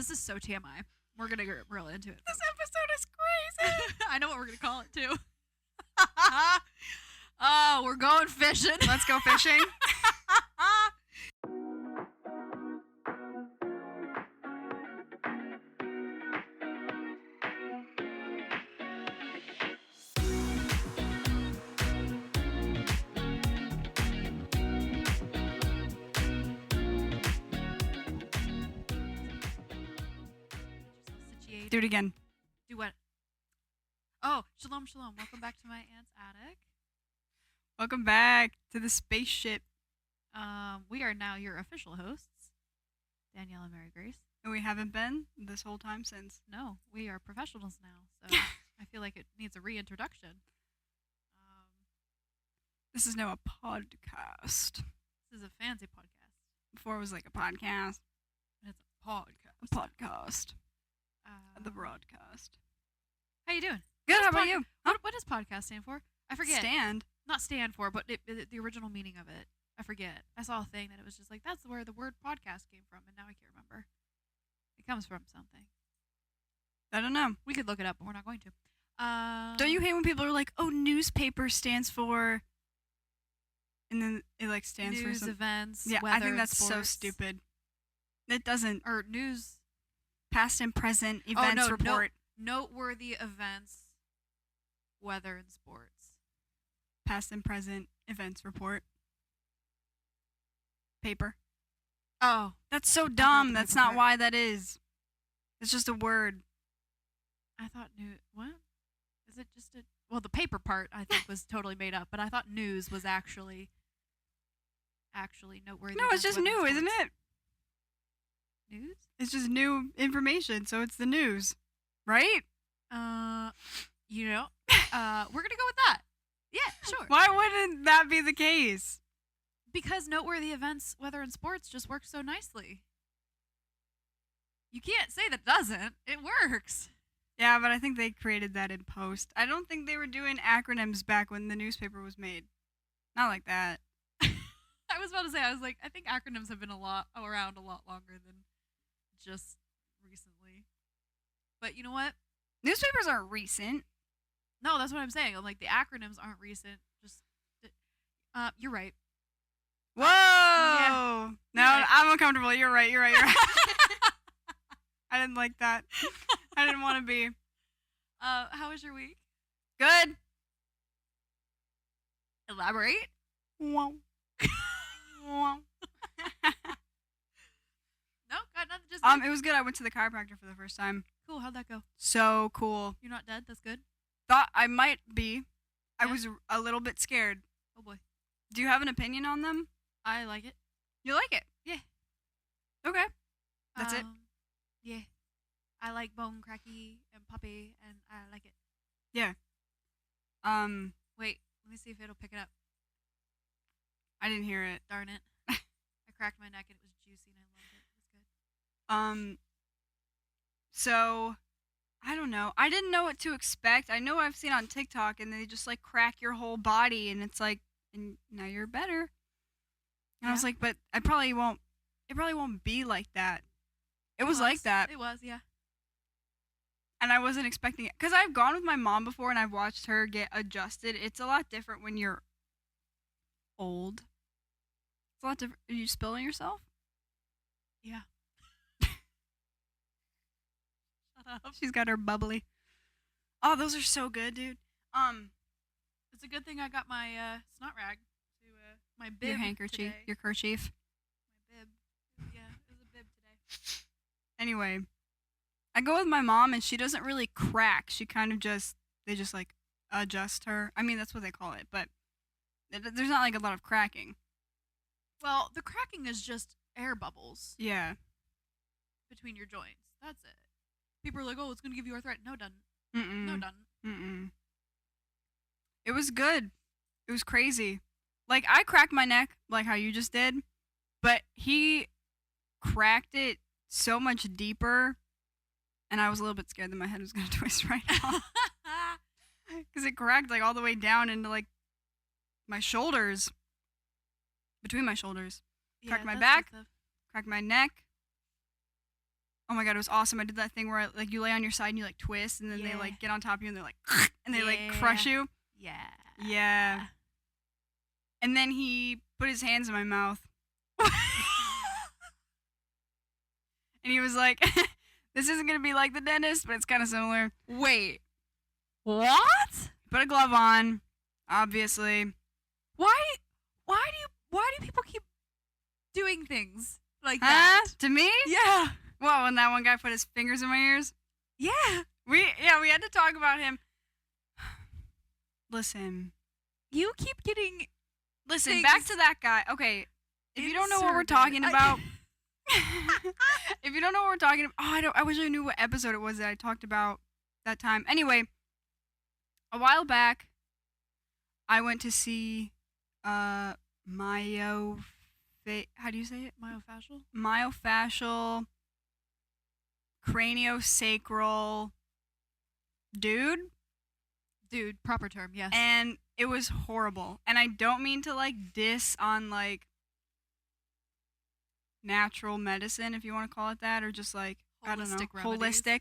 this is so TMI. We're gonna get real into it. This episode is crazy. I know what we're gonna call it too. Oh, we're going fishing. Let's go fishing. Do it again. Do what? Oh, shalom, shalom. Welcome back to my aunt's attic. Welcome back to the spaceship. We are now your official hosts, Danielle and Mary Grace. And we haven't been this whole time since. No, we are professionals now, so I feel like it needs a reintroduction. This is now a podcast. This is a fancy podcast. Before it was like a podcast. And it's a podcast. A podcast. The broadcast. How you doing? Good, how about you? What does podcast stand for? I forget. Stand. Not stand for, but the original meaning of it. I forget. I saw a thing that it was just like, that's where the word podcast came from, and now I can't remember. It comes from something. I don't know. We could look it up, but we're not going to. Don't you hate when people are like, oh, newspaper stands for... And then it like stands for news, something. events, Yeah, weather, I think that's sports. so stupid. It doesn't. Or news. Past and present events report. Noteworthy events, weather, and sports. Past and present events report. Paper. Oh. That's so dumb. the That's paper not part. why that is. It's just a word. I thought what? Is it just a... Well, the paper part, I think, was totally made up, but I thought news was actually noteworthy. No, it's just events, weather, new, and isn't sports. it? News? It's just new information, so it's the news. Right? We're gonna go with that. Yeah, sure. Why wouldn't that be the case? Because noteworthy events, weather, and sports just work so nicely. You can't say that doesn't. It works. Yeah, but I think they created that in post. I don't think they were doing acronyms back when the newspaper was made. Not like that. I was about to say, I think acronyms have been around a lot longer than just recently. But you know what? Newspapers aren't recent. No, that's what I'm saying. I'm like, the acronyms aren't recent. Just, you're right. Whoa! Yeah. No, You're right. I'm uncomfortable. You're right. I didn't like that. I didn't want to be. How was your week? Good. Elaborate. Wow. Wow. No, got nothing. Just It was good. I went to the chiropractor for the first time. cool. How'd that go? So cool. You're not dead. That's good. Thought I might be. I Yeah. was a little bit scared. Oh boy, Do you have an opinion on them? I like it. You like it? Yeah. Okay. That's it? Yeah, I like bone cracky and puppy, and I like it. Wait, let me see if it'll pick it up. I didn't hear it. Darn it! I cracked my neck and it was juicy, and I loved it. It was good. So I don't know. I didn't know what to expect. I know I've seen on TikTok and they just like crack your whole body and it's like, and now you're better. And I was Yeah. like, but it probably won't be like that. It was like that. It was, yeah. And I wasn't expecting it. Because I've gone with my mom before and I've watched her get adjusted. It's a lot different when you're old. It's a lot different. Are you spilling yourself? Yeah. Shut up. She's got her bubbly. Oh, those are so good, dude. It's a good thing I got my snot rag to my bib. Your handkerchief, today. your kerchief. My bib. Yeah, it was a bib today. Anyway, I go with my mom and she doesn't really crack. She kind of they just like adjust her. I mean, that's what they call it, but there's not like a lot of cracking. Well, the cracking is just air bubbles Yeah. between your joints. That's it. People are like, "Oh, it's gonna give you arthritis." No, it doesn't. Mm-mm. No, it doesn't. Mm-mm. It was good. It was crazy. Like, I cracked my neck, like how you just did, but he cracked it so much deeper, and I was a little bit scared that my head was going to twist right now. Because it cracked, like, all the way down into, like, my shoulders. Between my shoulders. Cracked my that's back. good stuff. Cracked my neck. Oh my god, it was awesome. I did that thing where like you lay on your side and you like twist, and then they Yeah. like get on top of you and they're like, and they like crush you. Yeah. Yeah. And then he put his hands in my mouth. And he was like, this isn't going to be like the dentist, but it's kind of similar. Wait. What? Put a glove on, obviously. Why do people keep doing things like that? To me? Yeah. Well, when that one guy put his fingers in my ears. Yeah. We had to talk about him. Listen, You keep getting back things to that guy. Okay, if you don't know what we're inserted. talking about, if you don't know what we're talking about, I wish I knew what episode it was that I talked about that time. Anyway, a while back, I went to see how do you say it? Myofascial? Myofascial craniosacral dude. Dude, proper term, yes. And it was horrible. And I don't mean to like diss on like natural medicine, if you want to call it that, or just like I don't know, Holistic remedies. holistic.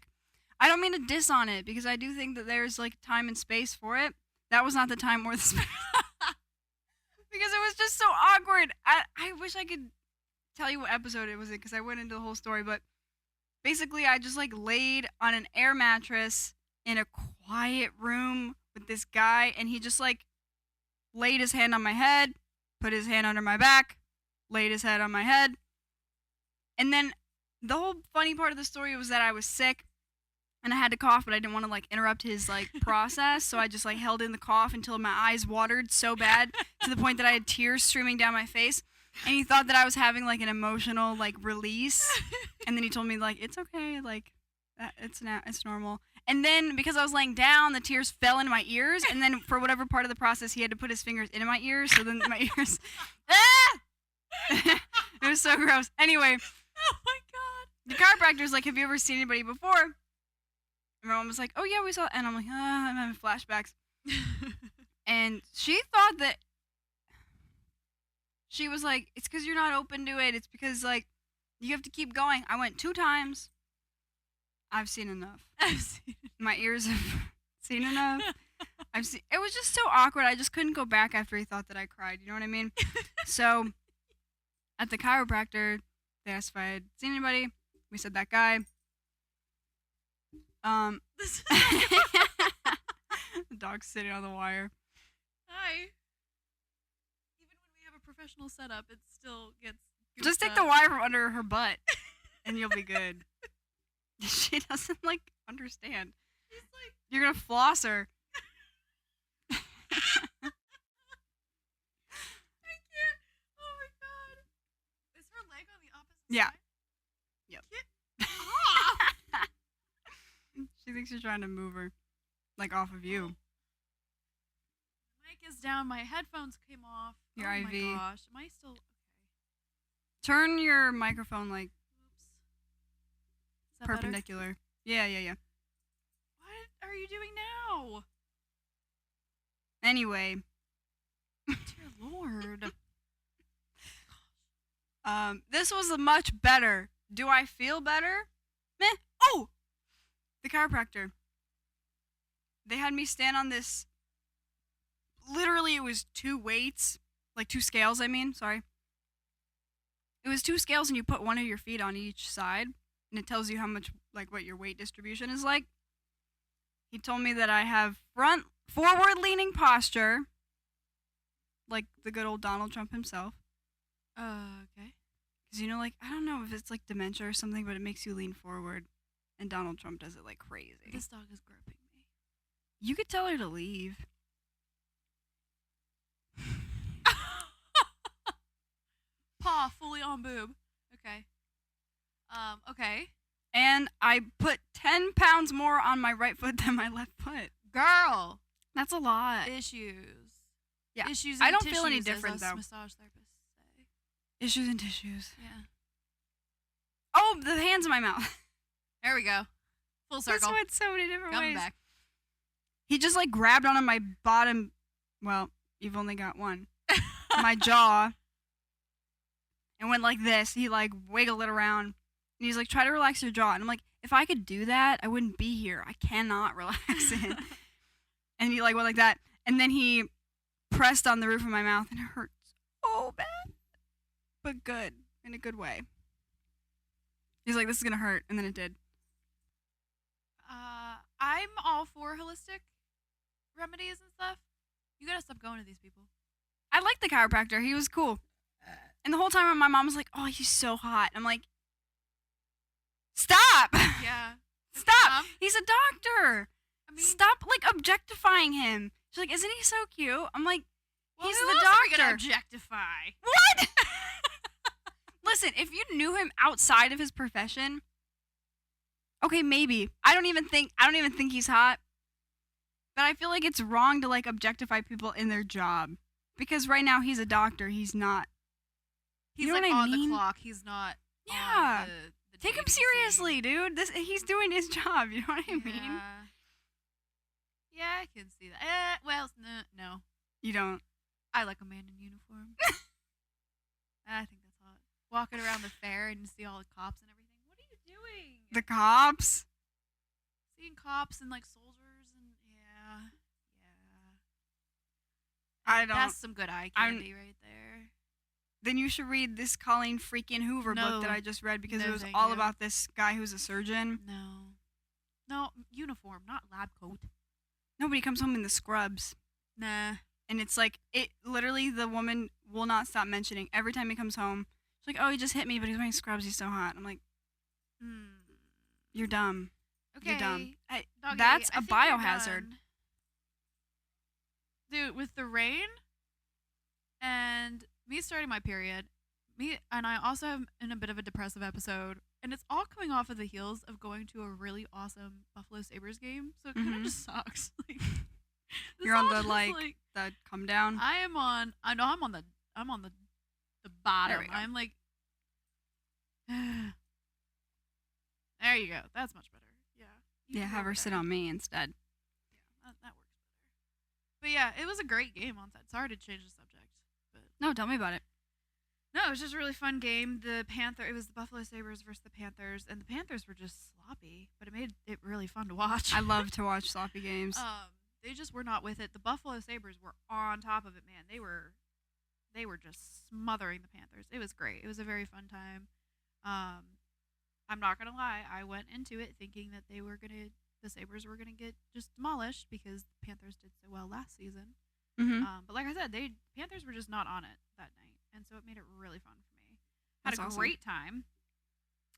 I don't mean to diss on it because I do think that there's like time and space for it. That was not the time or the space. Because it was just so awkward. I wish I could tell you what episode it was in because I went into the whole story, but basically I just like laid on an air mattress in a quiet room with this guy, and he just like laid his hand on my head, put his hand under my back, laid his head on my head. And then the whole funny part of the story was that I was sick and I had to cough, but I didn't want to like interrupt his like process, so I just like held in the cough until my eyes watered so bad to the point that I had tears streaming down my face. And he thought that I was having like an emotional like release, and then he told me like it's okay, like it's normal. And then because I was laying down, the tears fell into my ears, and then for whatever part of the process, he had to put his fingers into my ears, so then my ears. It was so gross. Anyway, Oh my god. the chiropractor's like, "Have you ever seen anybody before?" And my mom was like, "Oh yeah, we saw," and I'm like, I'm having flashbacks. And she thought that she was like, it's because you're not open to it. It's because like you have to keep going. I went 2 times. I've seen enough. I've seen it. My ears have seen enough. I've seen. It was just so awkward. I just couldn't go back after he thought that I cried. You know what I mean? So at the chiropractor, they asked if I had seen anybody. We said that guy. This is The dog's sitting on the wire. Hi. Even when we have a professional setup, it still gets Just goofed take the up. wire from under her butt, and you'll be good. She doesn't like understand. She's like, You're gonna floss her. I can't. Oh my god. Is her leg on the opposite Yeah. side? Yep. Get off! She thinks you're trying to move her, like off of you. Mic is down. My headphones came off. Your oh IV. my gosh. Am I still okay? Turn your microphone like Oops. Is that better? perpendicular. Yeah. What are you doing now? Anyway, Dear Lord. this was much better. Do I feel better? Meh. Oh, the chiropractor. They had me stand on this. Literally, it was 2 weights, like 2 scales. I mean, sorry. It was 2 scales, and you put one of your feet on each side, and it tells you how much, like, what your weight distribution is like. He told me that I have forward-leaning posture, like the good old Donald Trump himself. Okay. Because, you know, like, I don't know if it's like dementia or something, but it makes you lean forward. And Donald Trump does it like crazy. This dog is groping me. You could tell her to leave. Paw fully on boob. Okay. Okay. And I put 10 pounds more on my right foot than my left foot. Girl. That's a lot. Issues. Yeah. Issues. I and don't feel any tissues, different, as us though. massage therapists say. Issues and tissues. Yeah. Oh, the hands in my mouth. There we go. Full circle. This went so many different Coming ways. back. He just like grabbed onto my bottom. Well, you've only got one. My jaw. And went like this. He like wiggled it around. And he's like, try to relax your jaw. And I'm like, if I could do that, I wouldn't be here. I cannot relax it. And he like went like that. And then he pressed on the roof of my mouth and it hurt so bad. But good. In a good way. He's like, this is going to hurt. And then it did. I'm all for holistic remedies and stuff. You gotta stop going to these people. I like the chiropractor. He was cool. And the whole time my mom was like, oh, he's so hot. I'm like, stop. Yeah. Stop. He's a doctor. I mean, Stop, like, objectifying him. She's like, isn't he so cute? I'm like, well, he's who the else are we gonna doctor. objectify? What? Listen, if you knew him outside of his profession, okay, maybe. I don't even think he's hot. But I feel like it's wrong to like objectify people in their job. Because right now he's a doctor, he's not. He's You know like what I on mean? the clock. He's not. Yeah. On the Take him dating seriously, scene. dude. He's doing his job, you know what I mean? Yeah. Yeah, I can see that. Well, no. You don't. I like a man in uniform. I think that's hot. Walking around the fair and you see all the cops and everything. What are you doing? The cops? Seeing cops and like soldiers and yeah. I don't. That's some good eye candy right there. Then you should read this Colleen freaking Hoover book that No. I just read because No, it was thank all you. about this guy who's a surgeon. No, uniform, not lab coat. Nobody comes home in the scrubs. Nah. And it's like, it literally, the woman will not stop mentioning every time he comes home. She's like, oh, he just hit me, but he's wearing scrubs. He's so hot. I'm like, you're dumb. Okay. You're dumb. Doggy, That's I a think you're biohazard. done. Dude, with the rain and me starting my period, and I also am in a bit of a depressive episode, and it's all coming off of the heels of going to a really awesome Buffalo Sabres game, so it kind of Mhm. just sucks. Like, this You're on all the, just, like, the come down. I'm on the bottom. we go. I'm like, there you go. That's much better. Yeah. You Yeah, can go have her over sit there. on me instead. Yeah, that works better. But yeah, it was a great game on that. Sorry to change the subject, but No, tell me about it. no, it was just a really fun game. It was the Buffalo Sabres versus the Panthers, and the Panthers were just sloppy, but it made it really fun to watch. I love to watch sloppy games. They just were not with it. The Buffalo Sabres were on top of it, man. They were just smothering the Panthers. It was great. It was a very fun time. I'm not gonna lie, I went into it thinking that the Sabres were gonna get just demolished because the Panthers did so well last season. Mm-hmm. But like I said, Panthers were just not on it that night, and so it made it really fun for me. Had That's a awesome. great time.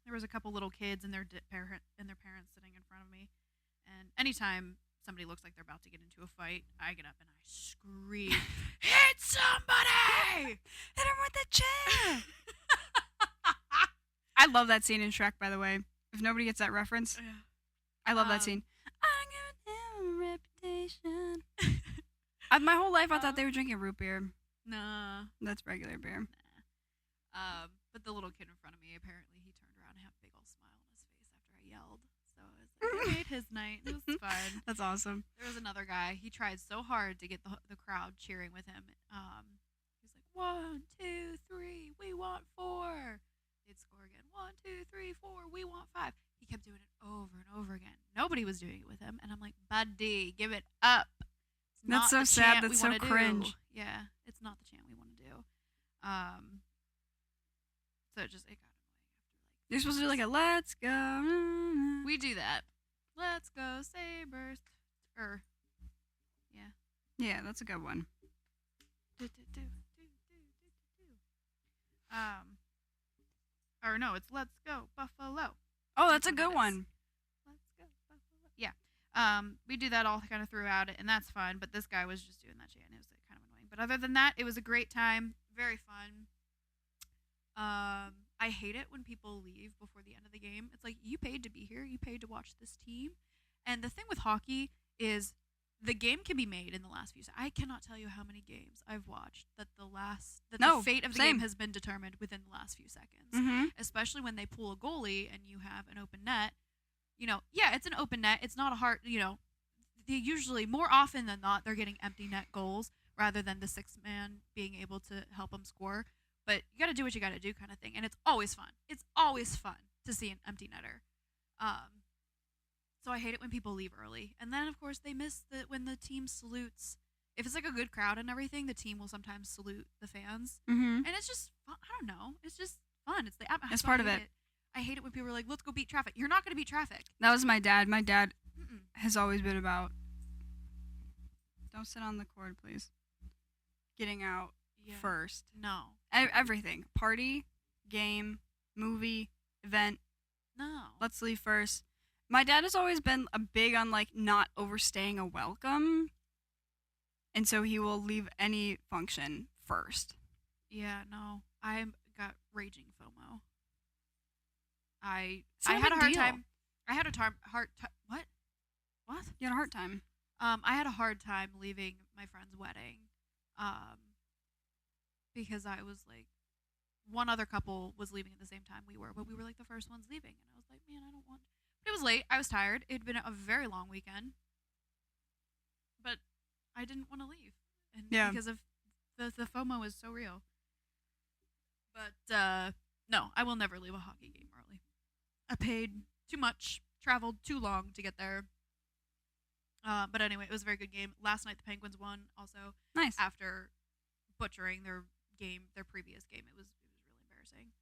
There was a couple little kids and their parents sitting in front of me, and anytime somebody looks like they're about to get into a fight, I get up and I scream, "Hit somebody! Hit him with the chair!" I love that scene in Shrek, by the way. If nobody gets that reference, I love that scene. I'm gonna have a reputation. My whole life, I thought they were drinking root beer. Nah. That's regular beer. But the little kid in front of me, apparently he turned around and had a big old smile on his face after I yelled. So it made his night. It was fun. That's awesome. There was another guy. He tried so hard to get the crowd cheering with him. He was like, 1, 2, 3, we want 4. They'd score again. 1, 2, 3, 4, we want 5. He kept doing it over and over again. Nobody was doing it with him, and I'm like, buddy, give it up. It's That's not so the sad. chant That's we so wanna do. cringe. Yeah, it's not the chant we want to do. So it got annoying after You're supposed to do like a let's go. we do that. Let's go Sabres. Yeah. Yeah, that's a good one. Or no, it's Let's Go Buffalo. Oh, that's a what it good is. one. Let's go Buffalo. Yeah. We do that all kind of throughout it, and that's fun. But this guy was just doing that chant. It was kind of annoying. But other than that, it was a great time. Very fun. I hate it when people leave before the end of the game. It's like, you paid to be here. You paid to watch this team. And the thing with hockey is the game can be made in the last few seconds. I cannot tell you how many games I've watched that No, the fate of the same. game has been determined within the last few seconds. Mm-hmm. Especially when they pull a goalie and you have an open net. You know, yeah, it's an open net. It's not a hard, they usually, more often than not, they're getting empty net goals rather than the sixth man being able to help them score. But you got to do what you got to do kind of thing. And it's always fun. It's always fun. to see an empty netter. So I hate it when people leave early. And then of course they miss when the team salutes. If it's like a good crowd and everything, the team will sometimes salute the fans. Mm-hmm. And it's just fun. I don't know. It's just fun. It's the It's so part I of hate it. I hate it when people are like, "Let's go beat traffic." You're not going to beat traffic. That was my dad. My dad Mm-mm. has always been about. Don't sit on the cord, please. Getting out Yeah. first. No. Everything. Party, game, movie, event. No. Let's leave first. My dad has always been a big on like not overstaying a welcome. And so he will leave any function first. Yeah, no. I got raging FOMO. I It's not a had a big hard deal. time. I had a what? What? You had a hard time. I had a hard time leaving my friend's wedding. Because I was like, one other couple was leaving at the same time we were, but we were like the first ones leaving, and I was like, man, I don't want. But it was late. I was tired. It had been a very long weekend, but I didn't want to leave, and Yeah. because of the FOMO is so real. But no, I will never leave a hockey game early. I paid too much, traveled too long to get there. But anyway, it was a very good game. Last night the Penguins won also Nice. after butchering their previous game. It was really embarrassing.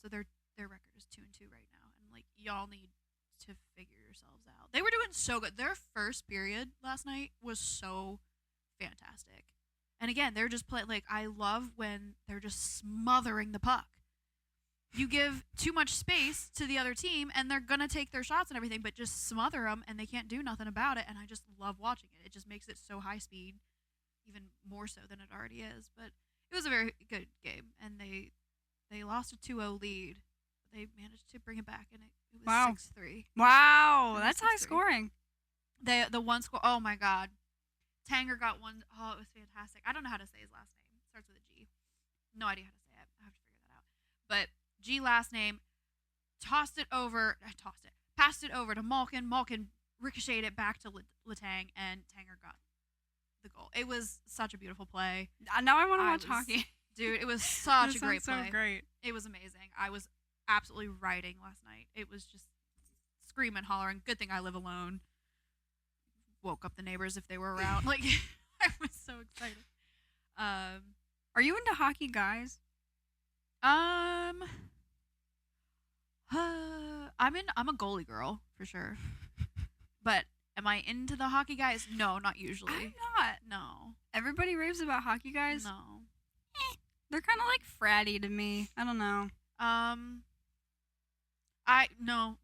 So their record is 2-2 right now, and like y'all need to figure yourselves out. They were doing so good. Their first period last night was so fantastic. And again, they're just playing like I love when they're just smothering the puck. You give too much space to the other team, and they're gonna take their shots and everything, but just smother them, and they can't do nothing about it. And I just love watching it. It just makes it so high speed, even more so than it already is. But it was a very good game, and they lost a 2-0 lead. They managed to bring it back, and it was Wow. 6-3. Wow, It that's was high 6-3. scoring. The one score. Oh my God, Tanger got one. Oh, it was fantastic. I don't know how to say his last name. It starts with a G. No idea how to say it. I have to figure that out. But G last name. Passed it over to Malkin. Malkin ricocheted it back to Letang, and Tanger got the goal. It was such a beautiful play. Now I want to I watch was hockey. Dude, it was such That a great sounds play. so great. It was amazing. I was absolutely riding last night. It was just screaming, hollering. Good thing I live alone. Woke up the neighbors if they were around. Like I was so excited. Are you into hockey, guys? I'm a goalie girl for sure. But am I into the hockey guys? No, not usually. I'm not. No. Everybody raves about hockey guys. No. They're kind of like fratty to me. I don't know.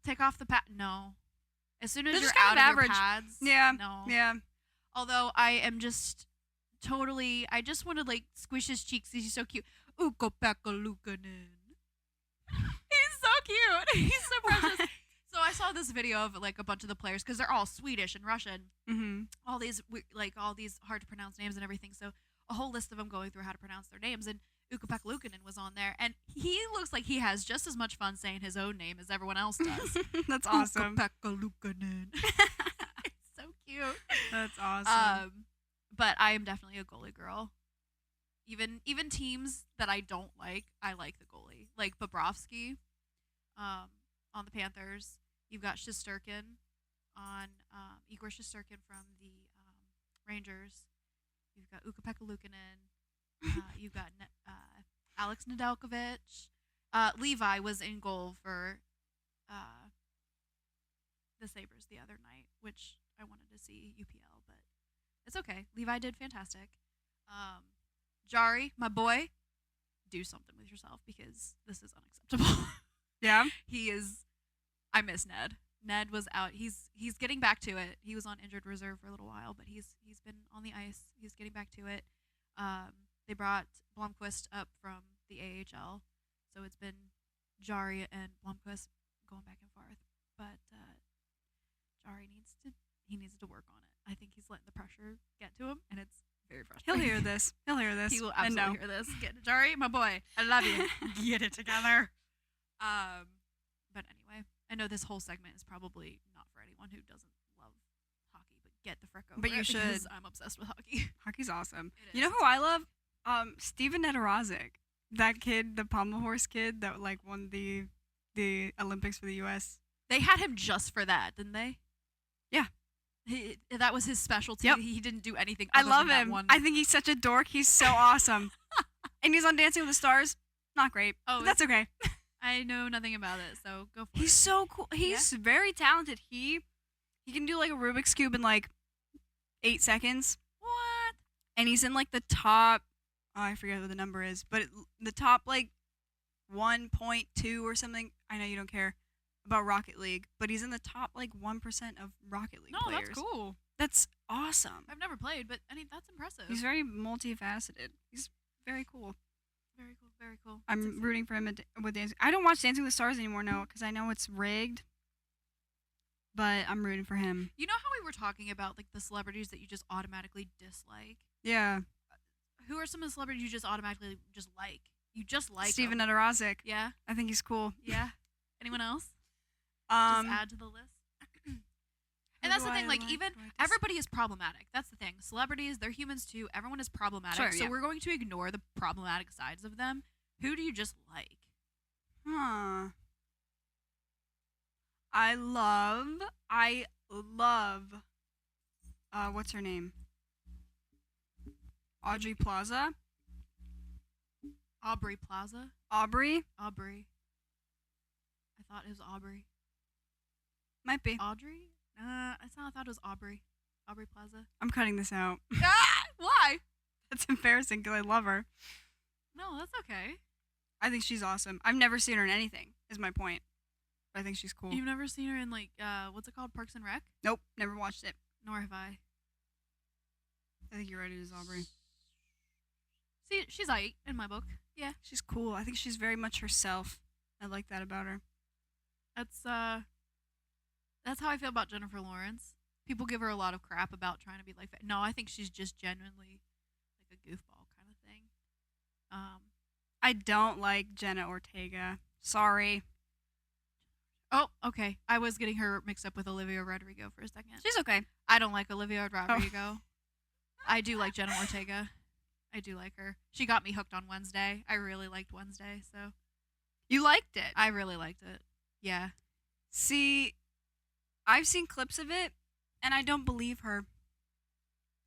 Take off the pad. No. As soon as They're you're just kind out of of your average. pads. Yeah. No. Yeah. Although I am just totally. I just want to like squish his cheeks. He's so cute. Ukko-Pekka Luukkonen. He's so cute. He's so precious. So I saw this video of like a bunch of the players because they're all Swedish and Russian. Mm-hmm. All these hard to pronounce names and everything. So a whole list of them going through how to pronounce their names, and Ukko-Pekka Luukkonen was on there, and he looks like he has just as much fun saying his own name as everyone else does. That's awesome. Ukko-Pekka Luukkonen. It's so cute. That's awesome. But I am definitely a goalie girl. Even teams that I don't like, I like the goalie. Like Bobrovsky, on the Panthers. You've got Shesterkin on Igor Shesterkin from the Rangers. You've got Ukko-Pekka Luukkonen. You've got Alex Nedeljkovic. Levi was in goal for the Sabres the other night, which I wanted to see UPL, but it's okay. Levi did fantastic. Jari, my boy, do something with yourself because this is unacceptable. Yeah. He is. I miss Ned. Ned was out. He's getting back to it. He was on injured reserve for a little while, but he's been on the ice. He's getting back to it. They brought Blomqvist up from the AHL, so it's been Jari and Blomqvist going back and forth. But Jari needs to work on it. I think he's letting the pressure get to him, and it's very He'll frustrating. hear this. He'll hear this. He will and absolutely know. hear this. Jari, my boy, I love you. Get it together. But anyway, I know this whole segment is probably not for anyone who doesn't love hockey, but get the frick over But you it because should. I'm obsessed with hockey. Hockey's awesome. It You know is. who I love? Steven Nedorozic. That kid, the pommel horse kid that like won the the Olympics for the U.S. They had him just for that, didn't they? Yeah. That was his specialty. Yep. He didn't do anything. I other love than that him. one. I think he's such a dork. He's so awesome. And he's on Dancing with the Stars. Not great. Oh, But that's okay. I know nothing about it, so go for He's it. so cool. He's very talented. He can do like a Rubik's Cube in like 8 seconds. What? And he's in like the top, I forget what the number is, but the top like 1.2 or something. I know you don't care about Rocket League, but he's in the top like 1% of Rocket League No, players. that's cool. That's awesome. I've never played, but I mean that's impressive. He's very multifaceted. He's very cool. very cool. Very cool. That's I'm exciting. rooting for him with Dancing. I don't watch Dancing with the Stars anymore now because I know it's rigged. But I'm rooting for him. You know how we were talking about like the celebrities that you just automatically dislike? Yeah. Who are some of the celebrities you just automatically just like? You just like Steven them. Udarazic. Yeah. I think he's cool. Yeah. Anyone else? Um, Just add to the list. who And that's do the thing, I like, like? even Who I dis- everybody is problematic. That's the thing. Celebrities, they're humans too. Everyone is problematic. Sure, so yeah. we're going to ignore the problematic sides of them. Who do you just like? Huh. I love, what's her name? Audrey Plaza? Aubrey Plaza? Aubrey? Aubrey. I thought it was Aubrey. Might be. Audrey? I thought it was Aubrey. Aubrey Plaza. I'm cutting this out. Ah! Why? That's embarrassing because I love her. No, that's okay. I think she's awesome. I've never seen her in anything, is my point. But I think she's cool. You've never seen her in, like, what's it called? Parks and Rec? Nope, never watched it. Nor have I. I think you're right, it is Aubrey. See, she's aight in my book. Yeah. She's cool. I think she's very much herself. I like that about her. That's how I feel about Jennifer Lawrence. People give her a lot of crap about trying to be like that. No, I think she's just genuinely like a goofball kind of thing. I don't like Jenna Ortega. Sorry. Oh, okay. I was getting her mixed up with Olivia Rodrigo for a second. She's okay. I don't like Olivia Rodrigo. I do like Jenna Ortega. I do like her. She got me hooked on Wednesday. I really liked Wednesday, so You liked it. I really liked it. Yeah. See, I've seen clips of it, and I don't believe her.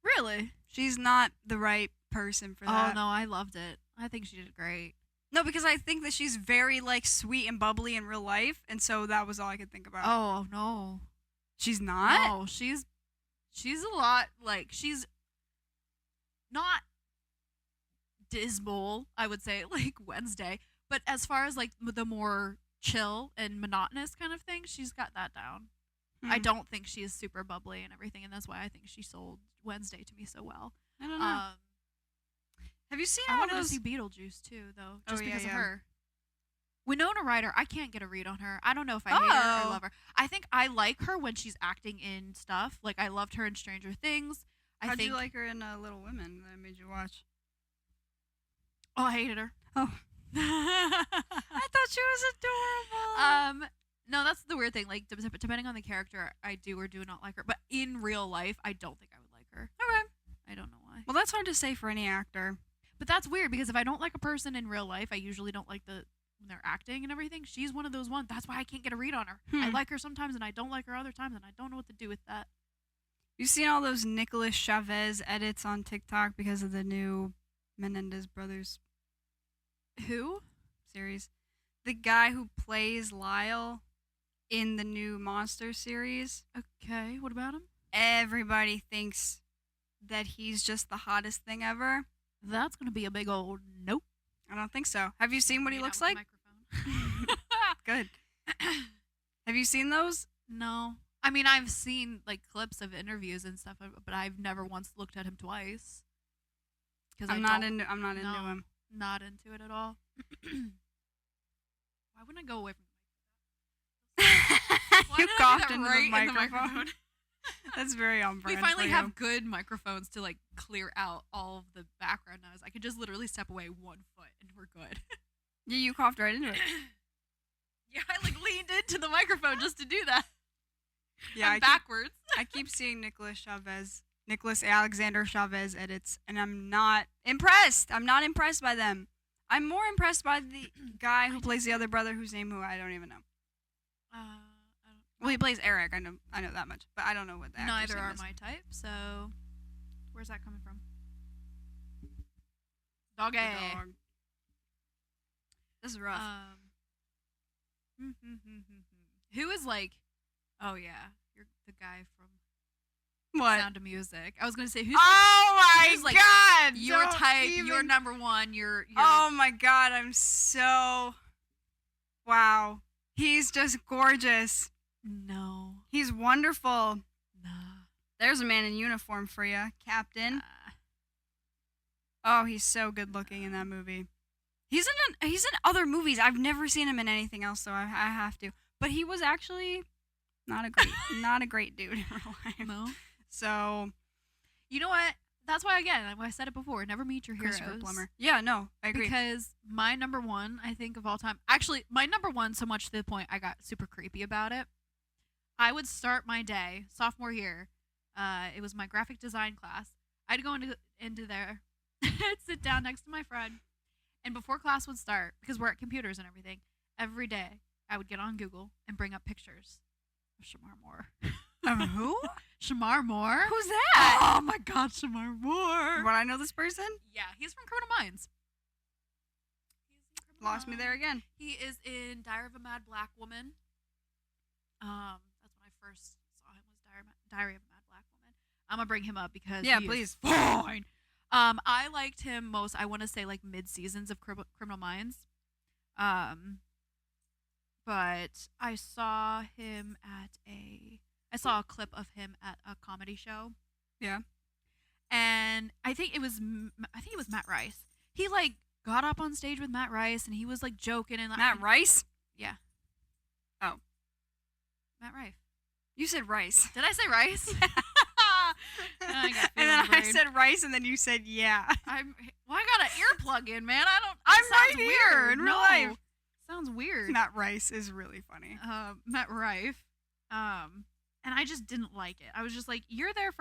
Really? She's not the right person for that. Oh no, I loved it. I think she did great. No, because I think that she's very, like, sweet and bubbly in real life, and so that was all I could think about. Oh no. She's not? No, she's a lot like she's not dismal, I would say, like Wednesday. But as far as like the more chill and monotonous kind of thing, she's got that down. I don't think she is super bubbly and everything, and that's why I think she sold Wednesday to me so well. I don't know. Have you seen I all wanted those? to see Beetlejuice too, though, Oh, just yeah, because of yeah. her. Winona Ryder, I can't get a read on her. I don't know if I hate her Oh. or love her. I think I like her when she's acting in stuff. Like I loved her in Stranger Things. How'd you like her in Little Women that I made you watch? Oh, I hated her. Oh. I thought she was adorable. No, that's the weird thing. Like, depending on the character, I do or do not like her. But in real life, I don't think I would like her. Okay. I don't know why. Well, that's hard to say for any actor. But that's weird because if I don't like a person in real life, I usually don't like when they're acting and everything. She's one of those ones. That's why I can't get a read on her. I like her sometimes and I don't like her other times, and I don't know what to do with that. You seen all those Nicholas Chavez edits on TikTok because of the new Menendez Brothers Who? series? The guy who plays Lyle in the new Monster series. Okay, what about him? Everybody thinks that he's just the hottest thing ever. That's gonna be a big old nope. I don't think so. Have you seen what he Made out looks with like? the microphone. Good. Have you seen those? No. I mean, I've seen like clips of interviews and stuff, but I've never once looked at him twice. Because I'm not into him. Not into it at all. Why wouldn't I go away from? Why You did I do coughed that into right the in the microphone. microphone? That's very on We brand. finally for have you. good microphones to like clear out all of the background noise. I could just literally step away 1 foot and we're good. Yeah, you coughed right into it. Yeah, I like leaned into the microphone just to do that. Yeah, I'm backwards. I keep seeing Nicholas Alexander Chavez edits, and I'm not impressed. I'm not impressed by them. I'm more impressed by the guy who plays the other brother, whose name I don't even know. I don't. Well, he plays Eric. I know that much, but I don't know what the actor's Neither name are is. my type. So, where's that coming from? Doggy. The dog. This is rough. Who is like? Oh yeah, you're the guy from What? Sound of Music. I was gonna say who's Oh my who's, like, god! your don't type. even- You're number one. You're Oh my god! I'm so. Wow. He's just gorgeous. no. He's wonderful. Nah. There's a man in uniform for you, Captain. Oh, he's so good looking in that movie. He's in other movies. I've never seen him in anything else, so I have to. But he was actually not a great dude in real life. No. So You know what? That's why again, I said it before. Never meet your heroes. Christopher Plummer. Yeah, no, I agree. Because my number one, I think of all time. Actually, my number one, so much to the point I got super creepy about it. I would start my day sophomore year. It was my graphic design class. I'd go into there, sit down next to my friend, and before class would start, because we're at computers and everything, every day I would get on Google and bring up pictures of Shamar Moore. Of who? Shamar Moore. Who's that? Oh my God, Shamar Moore. Would I know this person? Yeah, he's from Criminal Minds. Lost me there again. He is in Diary of a Mad Black Woman. That's when I first saw him, was Diary of a Mad Black Woman. I'm gonna bring him up because Yeah, he please. is fine. I liked him most. I want to say like mid seasons of Criminal Minds. But I saw him I saw a clip of him at a comedy show. Yeah. And I think it was Matt Rice. He like got up on stage with Matt Rice and he was like joking and Matt Rice? Yeah. Oh. Matt Rife. You said Rice. Did I say Rice? I got And then feeling I brain. said Rice, and then you said yeah. I got an earplug in, man. I don't. I'm it sounds right here weird. in real No. life. Sounds weird. Matt Rice is really funny. Matt Rife. And I just didn't like it. I was just like, you're there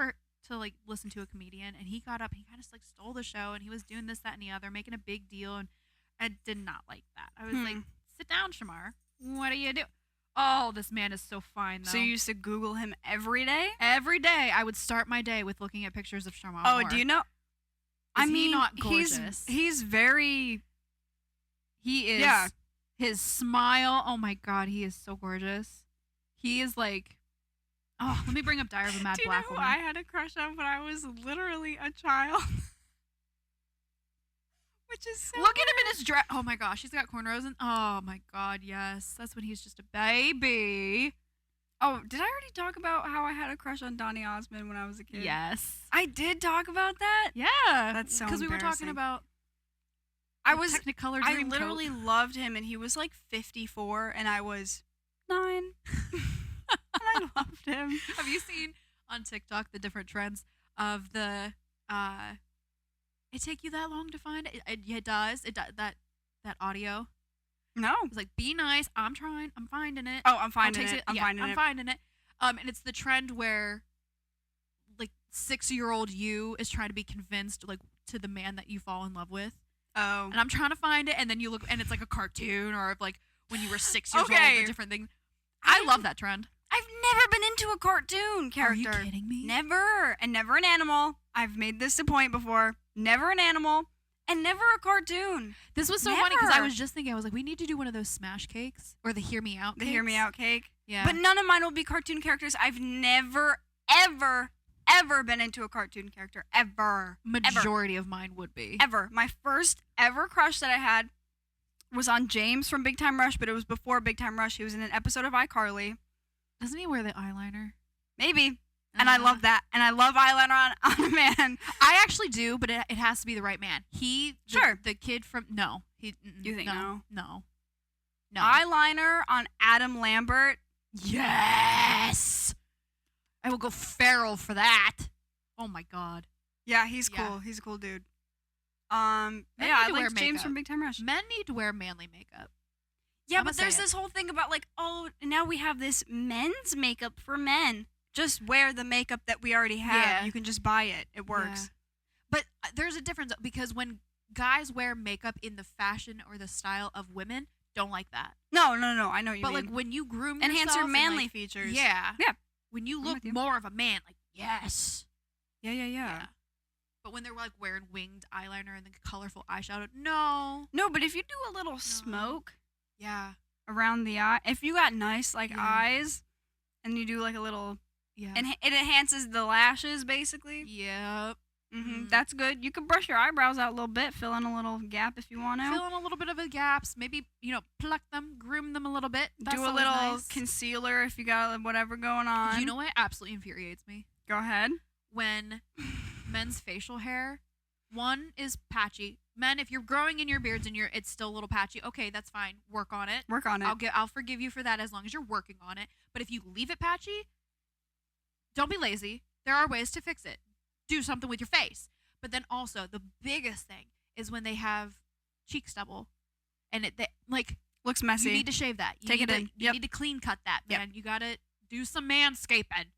to like listen to a comedian, and he got up, and he kind of like stole the show, and he was doing this, that, and the other, making a big deal, and I did not like that. I was like, sit down, Shamar. What do you do? Oh, this man is so fine though. So you used to Google him every day? Every day, I would start my day with looking at pictures of Shamar. Oh, Moore. do you know? Is he not gorgeous? He's very. He is. Yeah. His smile. Oh my God, he is so gorgeous. He is like. Oh, let me bring up Diary of a Mad Do you Black know who Woman. I had a crush on when I was literally a child? Which is so. Look at him in his dress. Oh my gosh, he's got cornrows and oh my God, yes, that's when he's just a baby. Oh, did I already talk about how I had a crush on Donny Osmond when I was a kid? Yes. I did talk about that. Yeah. That's so because we were talking embarrassing. about. I the was. Technicolor I Dream literally Coat. loved him, and he was like 54, and I was 9. And I loved him. Have you seen on TikTok the different trends of the it take you that long to find it? It does. That audio. No. It's like, be nice. I'm trying. I'm finding it. Oh, I'm finding takes it. I'm finding it. finding it. And it's the trend where like 6-year-old you is trying to be convinced like to the man that you fall in love with. Oh. And I'm trying to find it, and then you look, and it's like a cartoon, or like when you were 6 years old, Okay. a different thing. I love that trend. I've never been into a cartoon character. Are you kidding me? Never. And never an animal. I've made this a point before. Never an animal. And never a cartoon. This was so funny because I Never. was just thinking, I was like, we need to do one of those smash cakes or the hear me out. The Hear Me cakes. Out cake. Yeah. But none of mine will be cartoon characters. I've never, ever been into a cartoon character. Ever. Majority of mine would be. Ever. My first ever crush that I had was on James from Big Time Rush, but it was before Big Time Rush. He was in an episode of iCarly. Doesn't he wear the eyeliner? Maybe. And I love that. And I love eyeliner on a man. I actually do, but it has to be the right man. Sure. The kid from You think no? No. Eyeliner on Adam Lambert. Yes. I will go feral for that. Oh my God. Yeah, he's Yeah. cool. He's a cool dude. Men Yeah, need I to wear like James makeup. from Big Time Rush. Men need to wear manly makeup. Yeah, I'ma but there's say it. this whole thing about like, oh, now we have this men's makeup for men. Just wear the makeup that we already have. Yeah. You can just buy it. It works. Yeah. But there's a difference because when guys wear makeup in the fashion or the style of women, don't like that. No. I know what you But mean. like when you groom Enhance yourself your and, manly like, features. Yeah. Yeah. When you I'm look with you. more of a man, like yes. Yeah. But when they're like wearing winged eyeliner and the colorful eyeshadow, no. No, but if you do a little smoke Yeah. around the eye, if you got nice like Yeah. eyes, and you do like a little, Yeah. and it enhances the lashes basically. Yep. Mhm. That's good. You can brush your eyebrows out a little bit, fill in a little gap if you want to. Fill in a little bit of the gaps. Maybe, pluck them, groom them a little bit. That's Do a always little nice. concealer if you got whatever going on. You know what absolutely infuriates me? Go ahead. When men's facial hair, one is patchy. Men, if you're growing in your beards and it's still a little patchy, okay, that's fine. Work on it. Work on it. I'll forgive you for that as long as you're working on it. But if you leave it patchy, don't be lazy. There are ways to fix it. Do something with your face. But then also the biggest thing is when they have cheek stubble, and Looks messy. you need to shave that. Take it in. You Yep. need to clean cut that, Yep. man. You gotta do some manscaping.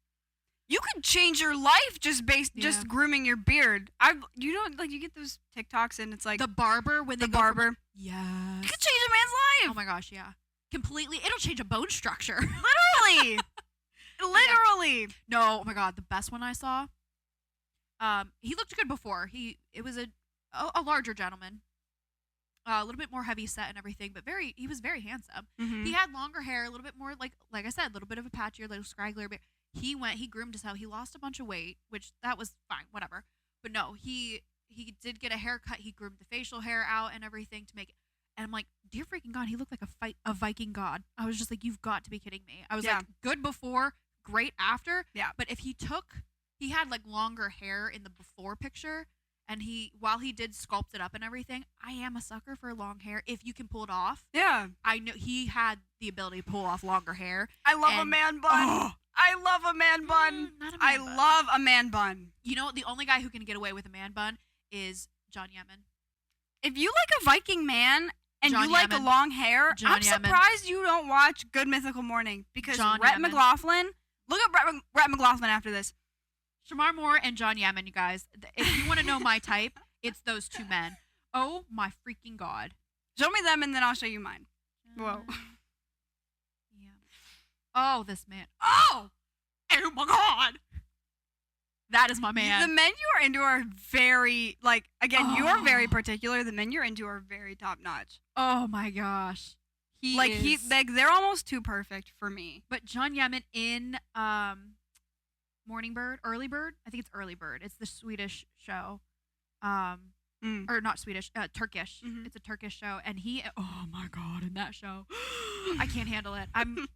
You could change your life just Yeah. grooming your beard. You get those TikToks and it's like The barber when they the go from, barber. yeah. You could change a man's Oh life. my gosh, yeah. Completely. It'll change a bone structure. Literally. Literally. No, oh my god, the best one I saw. He looked good before. It was a larger gentleman. A little bit more heavy set and everything, but he was very handsome. Mhm. He had longer hair, a little bit more like I said, a little bit of a patchier, little scraggler beard. He groomed himself. He lost a bunch of weight, which that was fine, whatever. But no, he did get a haircut. He groomed the facial hair out and everything to make it. And I'm like, dear freaking God, he looked like a Viking god. I was just like, you've got to be kidding me. I was Yeah. like, good before, great after. Yeah. But if he had like longer hair in the before picture, and while he did sculpt it up and everything, I am a sucker for long hair if you can pull it off. Yeah. I know he had the ability to pull off longer hair. I love a And- man bun. Oh. I love a man bun. Not a I man bun. love a man bun. You know, the only guy who can get away with a man bun is John Yemen. If you like a Viking man and John you like a Yemen. long hair, John I'm Yemen. surprised you don't watch Good Mythical Morning because John Rhett Yemen. McLaughlin. Look up Rhett McLaughlin after this. Shamar Moore and John Yemen, you guys. If you want to know my type, it's those two men. Oh my freaking God. Show me them and then I'll show you mine. Whoa. Yeah. Oh, this man. Oh my God. That is my man. The men you are into are very, you're very Oh. particular. The men you're into are very top notch. Oh my gosh. They're almost too perfect for me. But John Yemen in Morning Bird, Early Bird. I think it's Early Bird. It's the Swedish show. Or not Swedish, Turkish. Mhm. It's a Turkish show, and oh my God, in that show, I can't handle it. I'm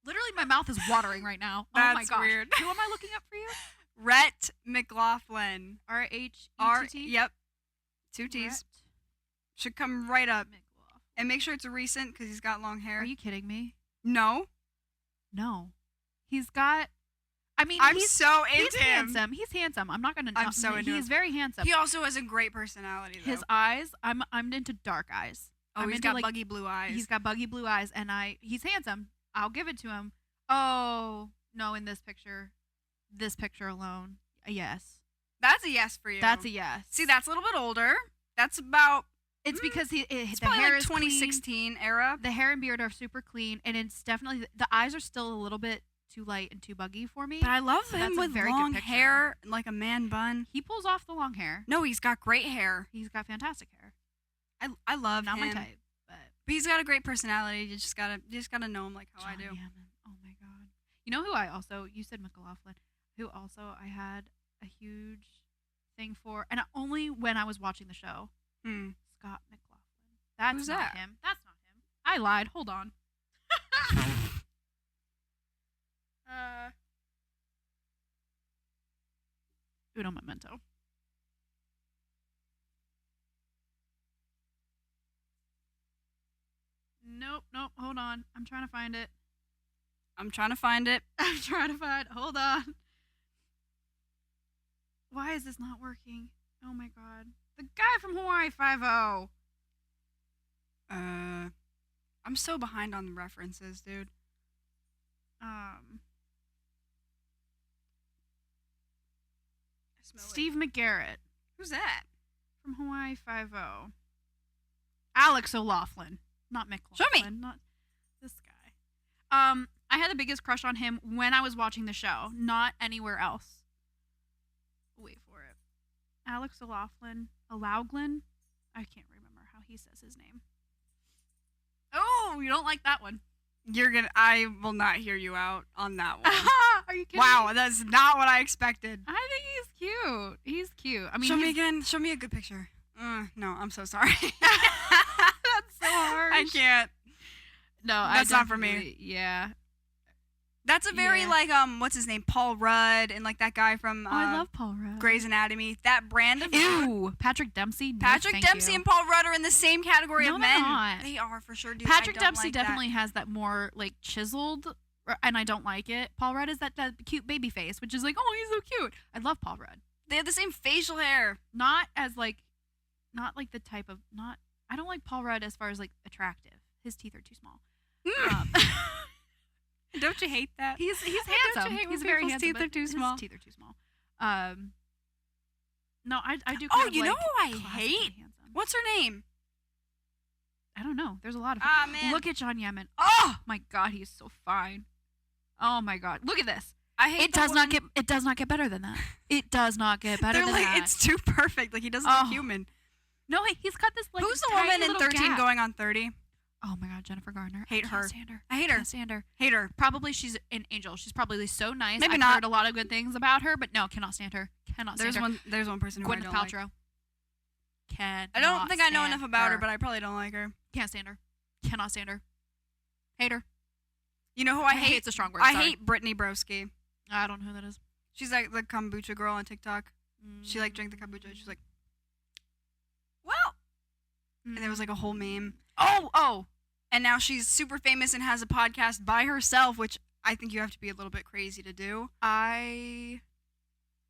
literally, my mouth is watering right now. Oh my That's gosh. weird. Who am I looking up for you? Rhett McLaughlin. RHETT. Yep. 2 T's. Rhett Should come right up. McLaughlin. And make sure it's recent because he's got long hair. Are you kidding me? No. No. He's got. I mean, I'm he's so into him. handsome. He's handsome. I'm not gonna. I'm so into He's him. very handsome. He also has a great personality, though. His eyes. I'm into dark eyes. I'm he's into, got like, buggy blue eyes. He's got buggy blue eyes, and he's handsome. I'll give it to him. Oh no, in this picture alone, a yes. That's a yes for you. That's a yes. See, that's a little bit older. That's about. It's because It's the probably hair like is 2016 era. clean. The hair and beard are super clean, and it's definitely the eyes are still a little bit too light and too buggy for me. But I love So him that's a with very good long picture. hair, like a man bun. He pulls off the long hair. No, he's got great hair. He's got fantastic hair. I love Not him. my type, but But he's got a great personality. You just gotta know him like how I John do. Hammond. Oh my God. You know who you said McLaughlin, who also I had a huge thing for, and only when I was watching the show. Scott McLaughlin. That's Who's not that? him. That's not him. I lied. Hold on. Uno momento. Nope. Hold on. I'm trying to find it. I'm trying to find it. Hold on. Why is this not working? Oh my God. The guy from Hawaii 5-0. I'm so behind on the references, dude. I smell Steve McGarrett. Who's that? from Hawaii Five-O. Alex O'Loughlin, not Mick Show me. Laughlin, not this guy. I had the biggest crush on him when I was watching the show, not anywhere else. Wait for it. Alex O'Loughlin. I can't remember how he says his name. Oh, you don't like that one. I will not hear you out on that one. Are you kidding Wow, me? that's not what I expected. I think he's cute. He's cute. I mean, Show me he's- again. Show me a good picture. No, I'm so sorry. That's so harsh. I can't. No, That's I not for me. definitely- Yeah. That's a very Yeah. like what's his name? Paul Rudd and like that guy from Oh, I love Paul Rudd. Grey's Anatomy. That brand of Ew. Patrick Dempsey. No, Patrick thank Dempsey you. and Paul Rudd are in the same category No, of they're men. not. They are for sure, dude. Patrick I don't Dempsey like that. definitely has that more like chiseled, and I don't like it. Paul Rudd is that cute baby face, which is like, oh, he's so cute. I love Paul Rudd. They have the same facial hair. Not the type of not. I don't like Paul Rudd as far as like attractive. His teeth are too small. Um, Don't you hate that? he's Don't you handsome. hate when He's very people's handsome. teeth are but too small? His teeth are too small. No, I do. Oh, Kind of you like know who I classically hate? handsome. What's her name? I don't know. There's a lot of. Ah, man. Look at John Yemen. Oh my God, he's so fine. Oh my God, look at this. I hate It does not get better than that. It does not get better They're than like that. it's too perfect. Like he doesn't Oh. look human. No, he's got this like. Who's the tiny woman in little 13 gap. going on 30? Oh my God, Jennifer Garner. Hate I her. can't stand her. I hate her. Can't stand her. Hate her. Probably she's an angel. She's probably so nice. Maybe I've not. heard a lot of good things about her, but no, cannot stand her. Cannot stand her. There's one person who I Gwyneth don't like. Paltrow. Cannot. I don't think I know stand enough about her, but I probably don't like her. can't stand her. Cannot stand her. Hate her. You know who I hate? Hate's a strong word. I sorry. hate Brittany Broski. I don't know who that is. She's like the kombucha girl on TikTok. She like drank the kombucha. She's like, well, and there was like a whole meme. Oh. And now she's super famous and has a podcast by herself, which I think you have to be a little bit crazy to do. I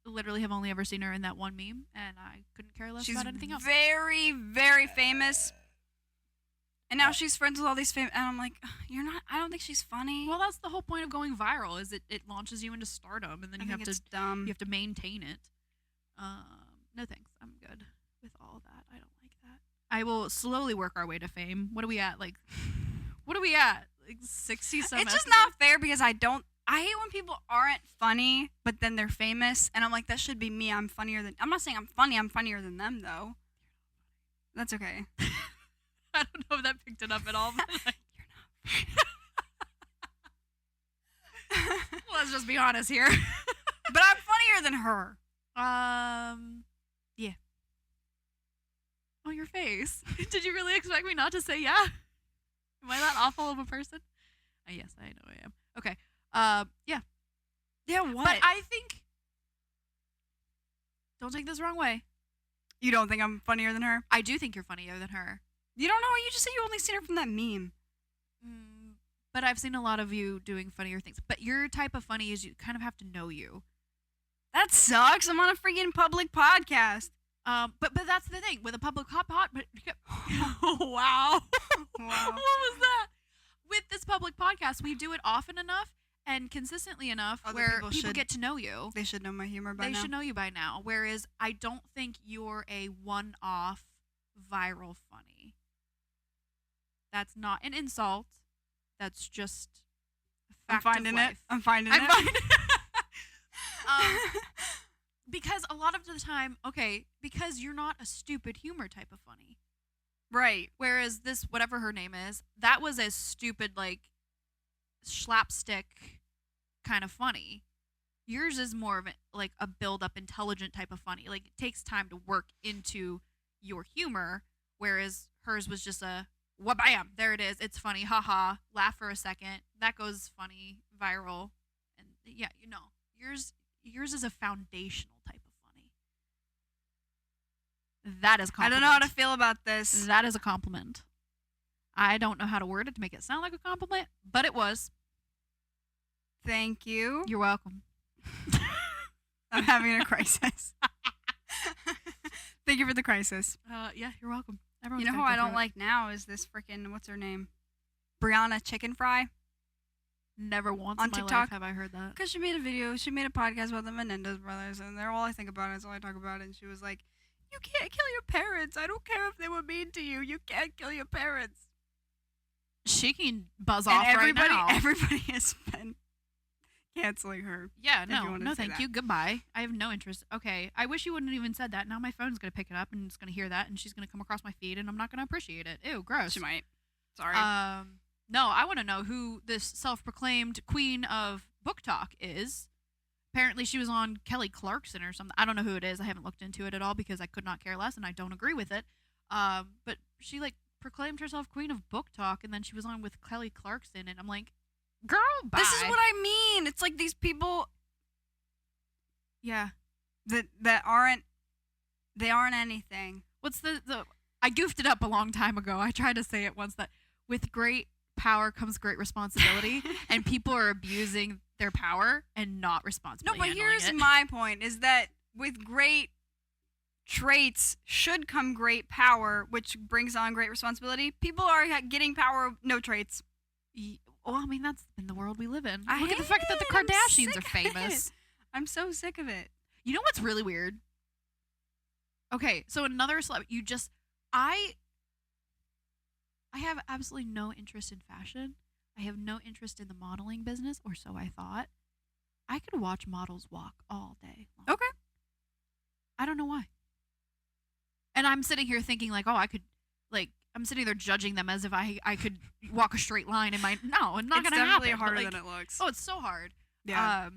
literally have only ever seen her in that one meme, and I couldn't care less She's about anything else. very, very famous. And now she's friends with all these famous. And I'm like, you're not. I don't think she's funny. Well, that's the whole point of going viral. Is it launches you into stardom, and then I you think have it's to dumb. maintain it. No thanks. I'm good with all that. I don't like that. I will slowly work our way to fame. What are we at? Like 60 some. It's just episodes? not fair because I hate when people aren't funny, but then they're famous, and I'm like, that should be me. I'm not saying I'm funny. I'm funnier than them, though. That's okay. I don't know if that picked it up at all. But like, let's just be honest here. But I'm funnier than her. Yeah. On your face. Did you really expect me not to say yeah? Am I that awful of a person? Yes, I know I am. Okay. Yeah. Yeah, what? But I think. Don't take this the wrong way. You don't think I'm funnier than her? I do think you're funnier than her. You don't know. You just said you only seen her from that meme. But I've seen a lot of you doing funnier things. But your type of funny is you kind of have to know you. That sucks. I'm on a freaking public podcast. But that's the thing with a public but wow. Wow. What was that? With this public podcast, we do it often enough and consistently enough Other where people people should get to know you. They should know my humor by They now. should know you by now. Whereas I don't think you're a one-off viral funny. That's not an insult. That's just a I'm fact of finding it. life. I'm finding I'm it. finding because a lot of the time, because you're not a stupid humor type of funny. Right. Whereas this, whatever her name is, that was a stupid, like, slapstick kind of funny. Yours is more of a build-up, intelligent type of funny. Like, it takes time to work into your humor, whereas hers was just a, wha-bam, there it is, it's funny, haha, laugh for a second, that goes funny, viral, and yeah, yours is a foundational type of funny. That is I compliment. don't know how to feel about this. That is a compliment. I don't know how to word it to make it sound like a compliment, but it was. Thank you. You're welcome. I'm having a crisis. Thank you for the crisis. Yeah, you're welcome. You Everyone's know who gotta I go don't through it. like now is this freaking, what's her name? Brianna Chicken Fry. Never once on in my TikTok? life have I heard that. Because she made a podcast about the Menendez brothers, and they're all I think about, and that's all I talk about. And she was like, You can't kill your parents. I don't care if they were mean to you. You can't kill your parents. She can buzz And off everybody, right now. everybody has been canceling her. Yeah, if you no, wanted no, to say thank that. you. Goodbye. I have no interest. Okay, I wish you wouldn't have even said that. Now my phone's gonna pick it up and it's gonna hear that, and she's gonna come across my feed, and I'm not gonna appreciate it. Ew, gross. She might. Sorry. No, I want to know who this self-proclaimed queen of book talk is. Apparently, she was on Kelly Clarkson or something. I don't know who it is. I haven't looked into it at all because I could not care less, and I don't agree with it. But she like proclaimed herself queen of book talk, and then she was on with Kelly Clarkson, and I'm like, girl, bye. This is what I mean. It's like these people Yeah. that aren't anything. What's the I goofed it up a long time ago. I tried to say it once that with great power comes great responsibility, and people are abusing their power and not No, responsibly but handling here's it. my point: is that with great traits should come great power, which brings on great responsibility. People are getting power, no traits. Well, I mean, that's in the world we live in. I Look at the hate fact that the it. I'm Kardashians sick are of famous. it. I'm so sick of it. You know what's really weird? Okay, so another celebrity. I have absolutely no interest in fashion. I have no interest in the modeling business, or so I thought. I could watch models walk all day long. Okay. I don't know why. And I'm sitting here thinking like, oh, I could, like, I'm sitting there judging them as if I could walk a straight line in my. No, it's not It's gonna definitely happen. harder but, like, than it looks. Oh, it's so hard. Yeah.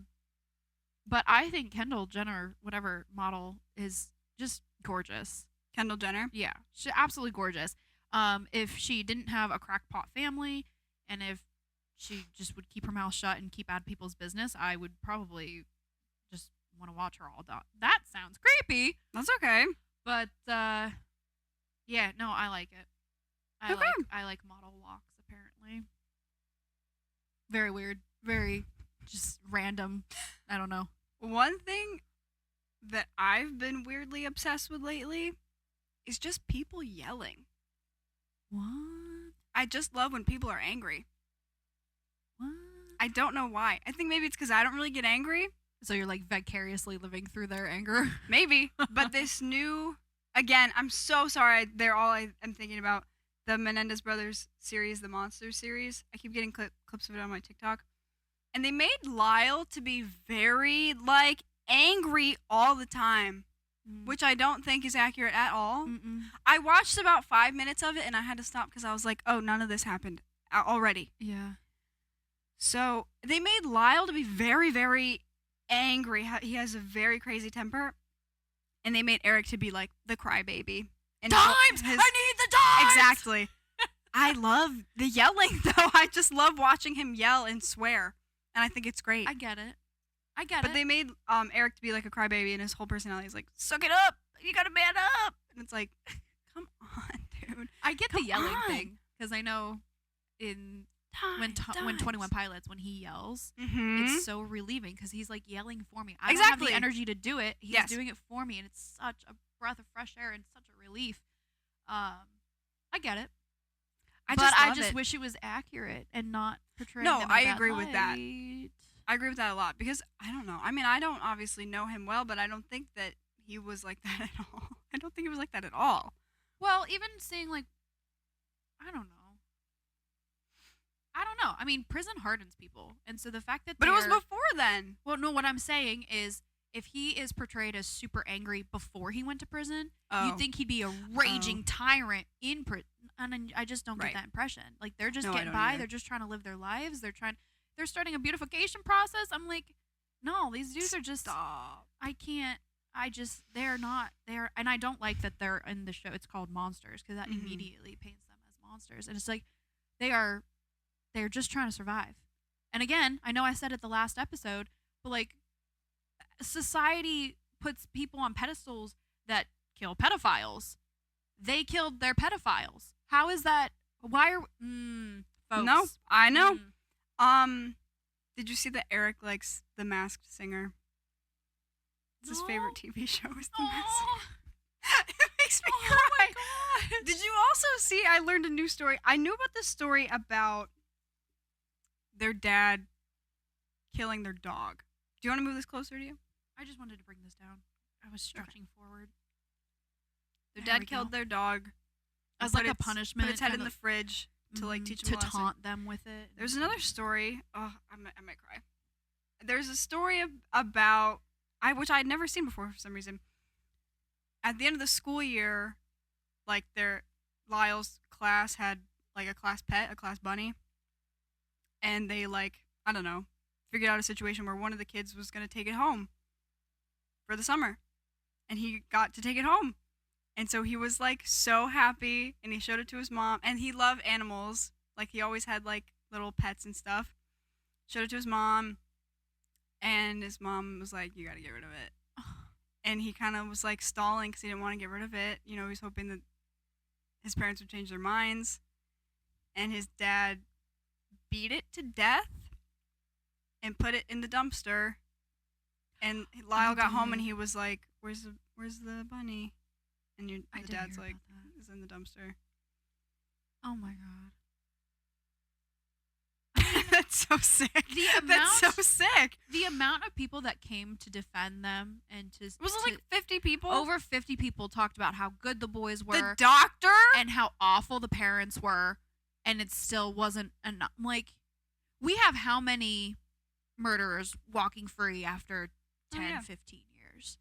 But I think Kendall Jenner, whatever model, is just gorgeous. Kendall Jenner. Yeah, she's absolutely gorgeous. If she didn't have a crackpot family, and if she just would keep her mouth shut and keep out of people's business, I would probably just want to watch her all day. That sounds creepy, That's okay. but yeah, no, I like it. Okay. I like model walks. Apparently, very weird, very just random. I don't know. One thing that I've been weirdly obsessed with lately is just people yelling. What? I just love when people are angry. What? I don't know why. I think maybe it's because I don't really get angry. So you're like vicariously living through their anger. Maybe. But this new, again, I'm so sorry. They're all I'm thinking about. The Menendez Brothers series, the Monster series. I keep getting clips of it on my TikTok. And they made Lyle to be very, like, angry all the time, which I don't think is accurate at all. Mm-mm. I watched about 5 minutes of it and I had to stop because I was like, oh, none of this happened already. Yeah. So they made Lyle to be very, very angry. He has a very crazy temper. And they made Eric to be like the crybaby. And Times! I need the times! Exactly. I love the yelling, though. I just love watching him yell and swear. And I think it's great. I get it. I get But it. they made Eric to be like a crybaby, and his whole personality is like, suck it up. You gotta man up. And it's like, come on, dude. I get Come the yelling on. thing because I know in when 21 Pilots, when he yells, Mm-hmm. it's so relieving because he's like yelling for me. I don't Exactly. have the energy to do it. He's Yes. doing it for me, and it's such a breath of fresh air and such a relief. I get it. I I love just it. wish it was accurate and not portraying No, them in I a bad agree with that. light. I agree with that a lot because I don't know. I mean, I don't obviously know him well, but I don't think that he was like that at all. I don't think he was like that at all. Well, even seeing like, I don't know. I mean, prison hardens people, and so the fact that But it was they're- before then. Well, no, what I'm saying is if he is portrayed as super angry before he went to prison, Oh. you'd think he'd be a raging tyrant in prison. And then I just don't Right. get that impression. Like they're just No, I getting don't by. either. They're just trying to live their lives. They're starting a beautification process. I'm like, no, these dudes are just. Stop. I can't. They're not. And I don't like that they're in the show. It's called Monsters because that Mhm. immediately paints them as monsters. And it's like, they're just trying to survive. And again, I know I said it the last episode, but like, society puts people on pedestals that kill pedophiles. They killed their pedophiles. How is that? Why are folks? No, I know. Mm. Did you see that Eric likes The Masked Singer? It's his No. favorite TV show is The Masked Aw. Singer. It makes me Oh cry. my god. Did you also see? I learned a new story. I knew about this story about their dad killing their dog. Do you want to move this closer to you? I just wanted to bring this down. I was stretching forward. Their There we dad killed go. their dog As put like a its- punishment. Put its head in and the fridge to like teach them to a lesson. taunt them with it. There's another story. Oh, I might cry. There's a story about which I had never seen before for some reason. At the end of the school year, like Lyle's class had like a class pet, a class bunny, and they like I don't know, figured out a situation where one of the kids was gonna take it home for the summer, and he got to take it home. And so he was like so happy, and he showed it to his mom. And he loved animals, like he always had like little pets and stuff. Showed it to his mom, and his mom was like, "You got to get rid of it." And he kind of was like stalling because he didn't want to get rid of it. You know, he was hoping that his parents would change their minds. And his dad beat it to death and put it in the dumpster. And Lyle got home and he was like, "Where's the bunny?" And I the did dad's hear like, about that. "It's in the dumpster." Oh my god. That's so sick. The That's so amount- sick. The amount of people that came to defend them and to Was it like 50 people? over 50 people talked about how good the boys were the doctor? and how awful the parents were, and it still wasn't enough. Like, we have how many murderers walking free after 10, 15 years?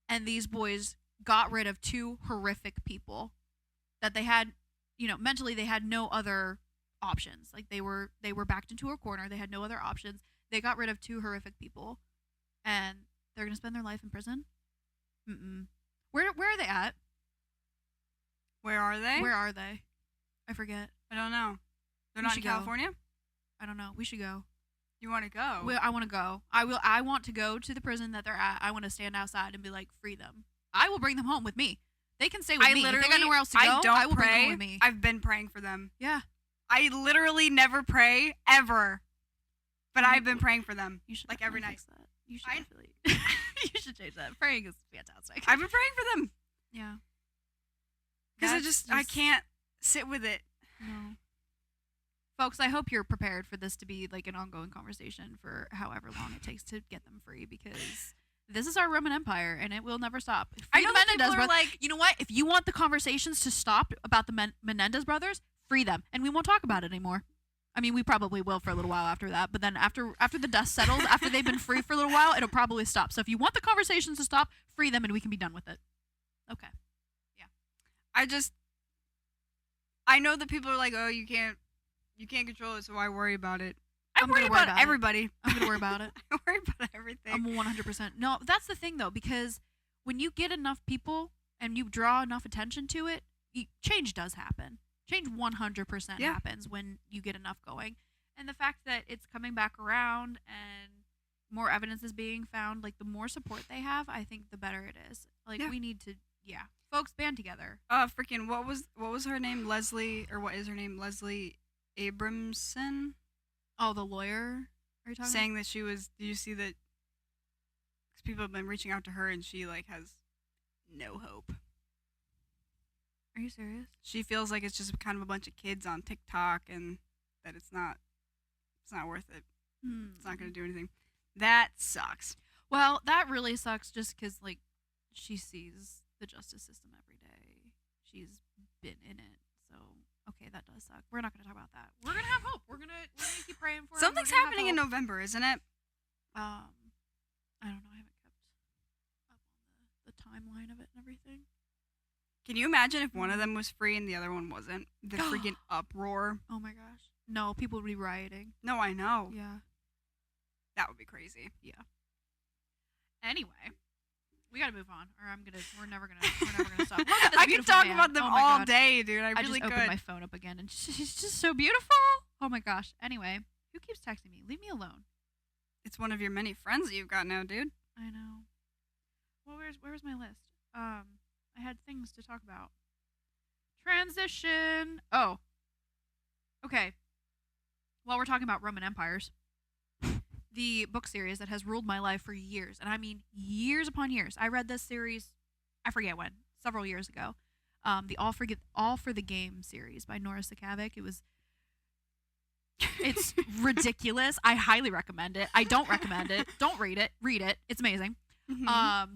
And these boys got rid of two horrific people that they had, mentally they had no other options. Like, they were backed into a corner. They had no other options. They got rid of two horrific people, and they're gonna spend their life in prison. Where are they at? Where are they? Where are they? I forget. I don't know. They're We not in should go. California? I don't know. We should go. You want to go? I want to go. I want to go to the prison that they're at. I want to stand outside and be like, free them. I will bring them home with me. They can stay with me. If they got nowhere else to go, I don't I will pray. bring them home with me. I've been praying for them. Yeah. I literally never pray ever. But I've been praying for them. You should like every definitely night. fix that. You should I- definitely. You should change that. Praying is fantastic. I've been praying for them yeah. because I can't sit with it. No. Folks, I hope you're prepared for this to be like an ongoing conversation for however long it takes to get them free, because this is our Roman Empire and it will never stop. Free I know the that Menendez people are brothers. like, You know what? If you want the conversations to stop about the Menendez brothers, free them, and we won't talk about it anymore. I mean, we probably will for a little while after that, but then after the dust settles, after they've been free for a little while, it'll probably stop. So if you want the conversations to stop, free them, and we can be done with it. Okay. I know that people are like, oh, you can't control it, so why worry about it? I'm I worry gonna worry about about it. everybody. I'm gonna worry about it. I worry about everything. I'm 100%. No, that's the thing though, because when you get enough people and you draw enough attention to it, change does happen. Change 100% Yeah. happens when you get enough going. And the fact that it's coming back around and more evidence is being found, like the more support they have, I think the better it is. Like Yeah. we need to, folks band together. Freaking what was her name? Leslie, or what is her name? Leslie Abramson, Oh, the lawyer? Are you talking? saying that she was. Do you see that? Because people have been reaching out to her, and she like has no hope. Are you serious? She feels like it's just kind of a bunch of kids on TikTok, and that it's not worth it. It's not going to do anything. That sucks. Well, that really sucks just because, like, she sees the justice system every day. She's been in it. So, okay, that does suck. We're not going to talk about that. We're going to have hope. We're gonna keep praying for her. Something's We're gonna have happening in hope. November, isn't it? I don't know. I haven't kept up on the timeline of it and everything. Can you imagine if one of them was free and the other one wasn't? The freaking uproar. Oh, my gosh. No, people would be rioting. No, I know. Yeah. That would be crazy. Anyway. We gotta move on, or we're never gonna stop. Look at this I could beautiful talk man. about them Oh my all God. day, dude. I I really just opened could. my phone up again, and she's just so beautiful. Oh my gosh. Anyway, who keeps texting me? Leave me alone. It's one of your many friends that you've got now, dude. I know. Well, where's my list? I had things to talk about. Transition. Oh. Okay. While we're talking about Roman empires, the book series that has ruled my life for years, and I mean years upon years. I read this series, I forget when, several years ago. The All for the Game series by Nora Sakavic. It's ridiculous. I highly recommend it. I don't recommend it. Don't read it. Read it. It's amazing. Mm-hmm.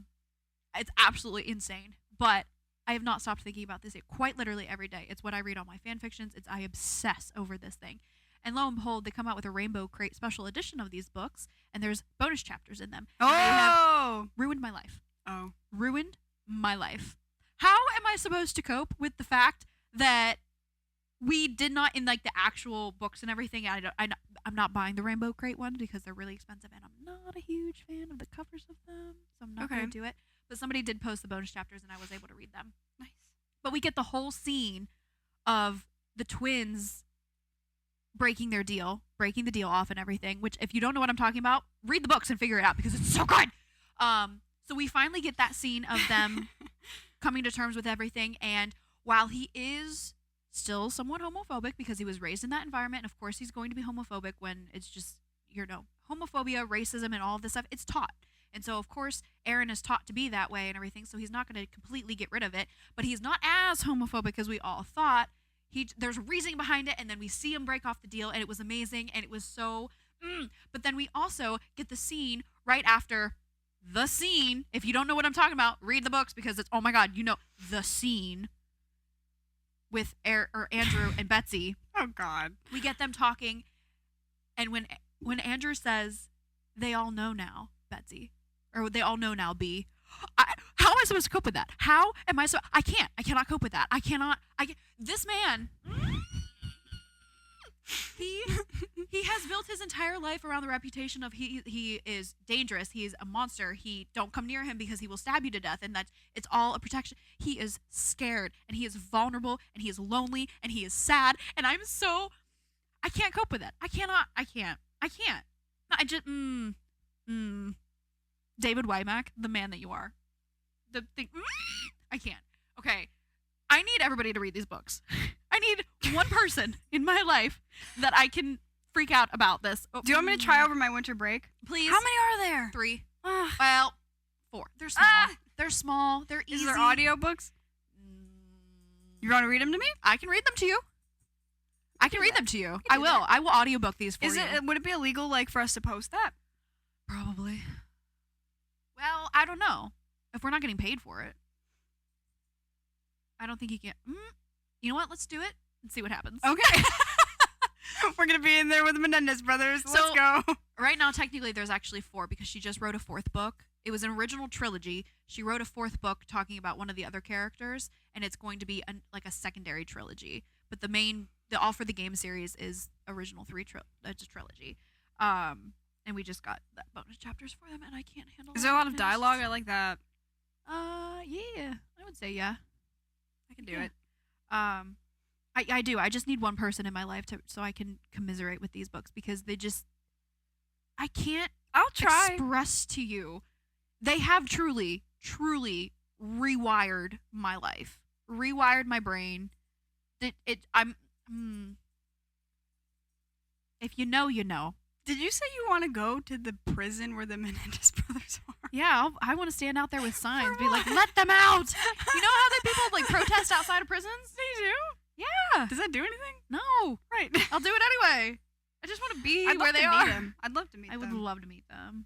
It's absolutely insane. But I have not stopped thinking about this quite literally every day. It's what I read on my fan fictions. I obsess over this thing. And lo and behold, they come out with a Rainbow Crate special edition of these books, and there's bonus chapters in them. And they have Oh. ruined my life. Oh. Ruined my life. How am I supposed to cope with the fact that we did not, in like the actual books and everything, I'm not buying the Rainbow Crate ones because they're really expensive, and I'm not a huge fan of the covers of them, so I'm not going to do it. But somebody did post the bonus chapters, and I was able to read them. Nice. But we get the whole scene of the twins breaking the deal off and everything, which if you don't know what I'm talking about, read the books and figure it out because it's so good. So we finally get that scene of them coming to terms with everything, and while he is still somewhat homophobic because he was raised in that environment, and of course he's going to be homophobic when it's just, homophobia, racism, and all of this stuff, it's taught. And so, of course, Aaron is taught to be that way and everything, so he's not going to completely get rid of it, but he's not as homophobic as we all thought. There's reasoning behind it, and then we see him break off the deal, and it was amazing, and it was so... But then we also get the scene right after the scene. If you don't know what I'm talking about, read the books because it's, oh my God, the scene with Andrew and Betsy. Oh God. We get them talking, and when Andrew says, they all know now, Betsy, or they all know now, B. How am I supposed to cope with that? How am I so? I cannot cope with that. This man, he has built his entire life around the reputation of he is dangerous. He is a monster. Don't come near him because he will stab you to death, and that it's all a protection. He is scared, and he is vulnerable, and he is lonely, and he is sad, and I can't cope with it. I can't. I just David Wymack, the man that you are. I can't. Okay. I need everybody to read these books. I need one person in my life that I can freak out about this. Oh, do you want me to try over my winter break? Please. How many are there? 3. Well, 4. They're small. They're small. They're easy. Is there audiobooks? You want to read them to me? I can read them to you. I can read them to you. I will. I will audiobook these for you. Would it be illegal, for us to post that? Probably. Well, I don't know. If we're not getting paid for it, I don't think you can. You know what? Let's do it and see what happens. Okay. We're going to be in there with the Menendez brothers. Let's go. Right now, technically, there's actually 4 because she just wrote a 4th book. It was an original trilogy. She wrote a 4th book talking about one of the other characters, and it's going to be a secondary trilogy. But the All for the Game series is original 3 trilogy. And we just got that bonus chapters for them, and I can't handle it. Is there a lot of dialogue? I like that. Yeah. I would say yeah. I can do it. I do. I just need one person in my life so I can commiserate with these books because I can't I'll try. express to you. They have truly, truly rewired my life. Rewired my brain. If you know, you know. Did you say you want to go to the prison where the Menendez brothers are? Yeah, I want to stand out there with signs, be like, let them out. You know how people protest outside of prisons? They do? Yeah. Does that do anything? No. Right. I'll do it anyway. I just want to be where they are. I'd love to meet them. I would love to meet them.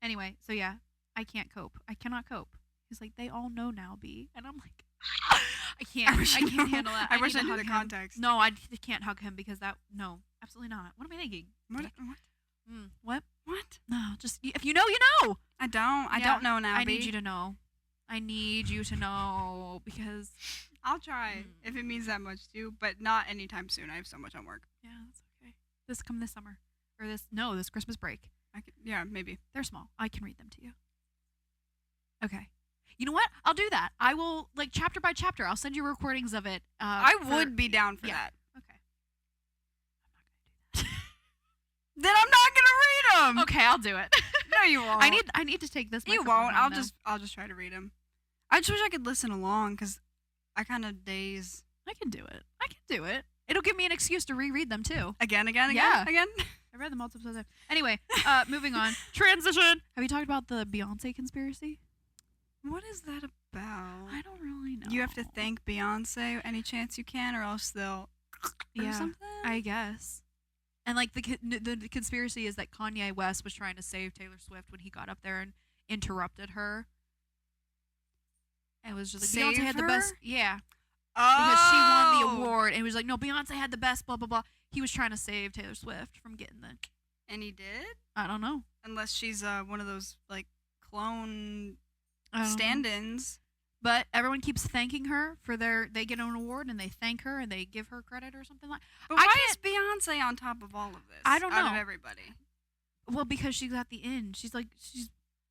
Anyway, so yeah, I can't cope. I cannot cope. He's like, they all know now, B. And I'm like, I can't. I can't handle that. I wish I need to knew the hug him. context. No, I can't hug him because no, absolutely not. What am I thinking? What? What? What? No, just if you know, you know. I don't. I don't know now, I B. need you to know. I need you to know because I'll try if it means that much to you, but not anytime soon. I have so much homework. Yeah, that's okay. This summer or this Christmas break. Yeah, maybe. They're small. I can read them to you. Okay. You know what? I'll do that. I will chapter by chapter. I'll send you recordings of it. I would be down for that. Okay. I'm not gonna do that. Then I'm not gonna read them. Okay, I'll do it. No, you won't. I need to take this. You won't. I'll just try to read them. I just wish I could listen along because I kind of daze. I can do it. It'll give me an excuse to reread them too. Again. Yeah. Again. I read them multiple times. Anyway, moving on. Transition. Have you talked about the Beyonce conspiracy? What is that about? I don't really know. You have to thank Beyonce any chance you can, or else they'll or something. I guess. And the conspiracy is that Kanye West was trying to save Taylor Swift when he got up there and interrupted her. And it was just like Save Beyonce had the her? best. Yeah, Oh. because she won the award, and it was like, no, Beyonce had the best. Blah blah blah. He was trying to save Taylor Swift from getting the. And he did? I don't know. Unless she's one of those, like, clone I don't know. stand-ins. But everyone keeps thanking her for they get an award and they thank her and they give her credit or something like. But I why is Beyonce on top of all of this? I don't Out of know. everybody. Well, because she's at the end. She's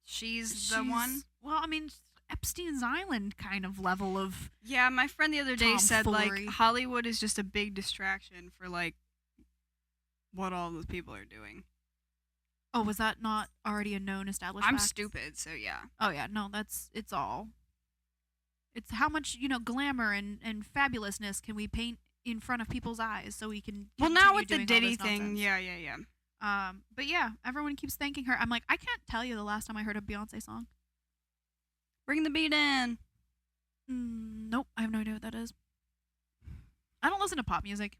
She's the one? Well, I mean, Epstein's Island kind of level of. Yeah, my friend the other day said, like, Tomfoolery. Hollywood is just a big distraction for, like, what all those people are doing. Oh, was that not already a known established I'm fact? stupid, so yeah. Oh yeah, no, it's all. It's how much glamour and fabulousness can we paint in front of people's eyes so we can. Well, now continue with the doing all Diddy this thing, nonsense. yeah. But yeah, everyone keeps thanking her. I'm like, I can't tell you the last time I heard a Beyonce song. Bring the beat in. Nope, I have no idea what that is. I don't listen to pop music,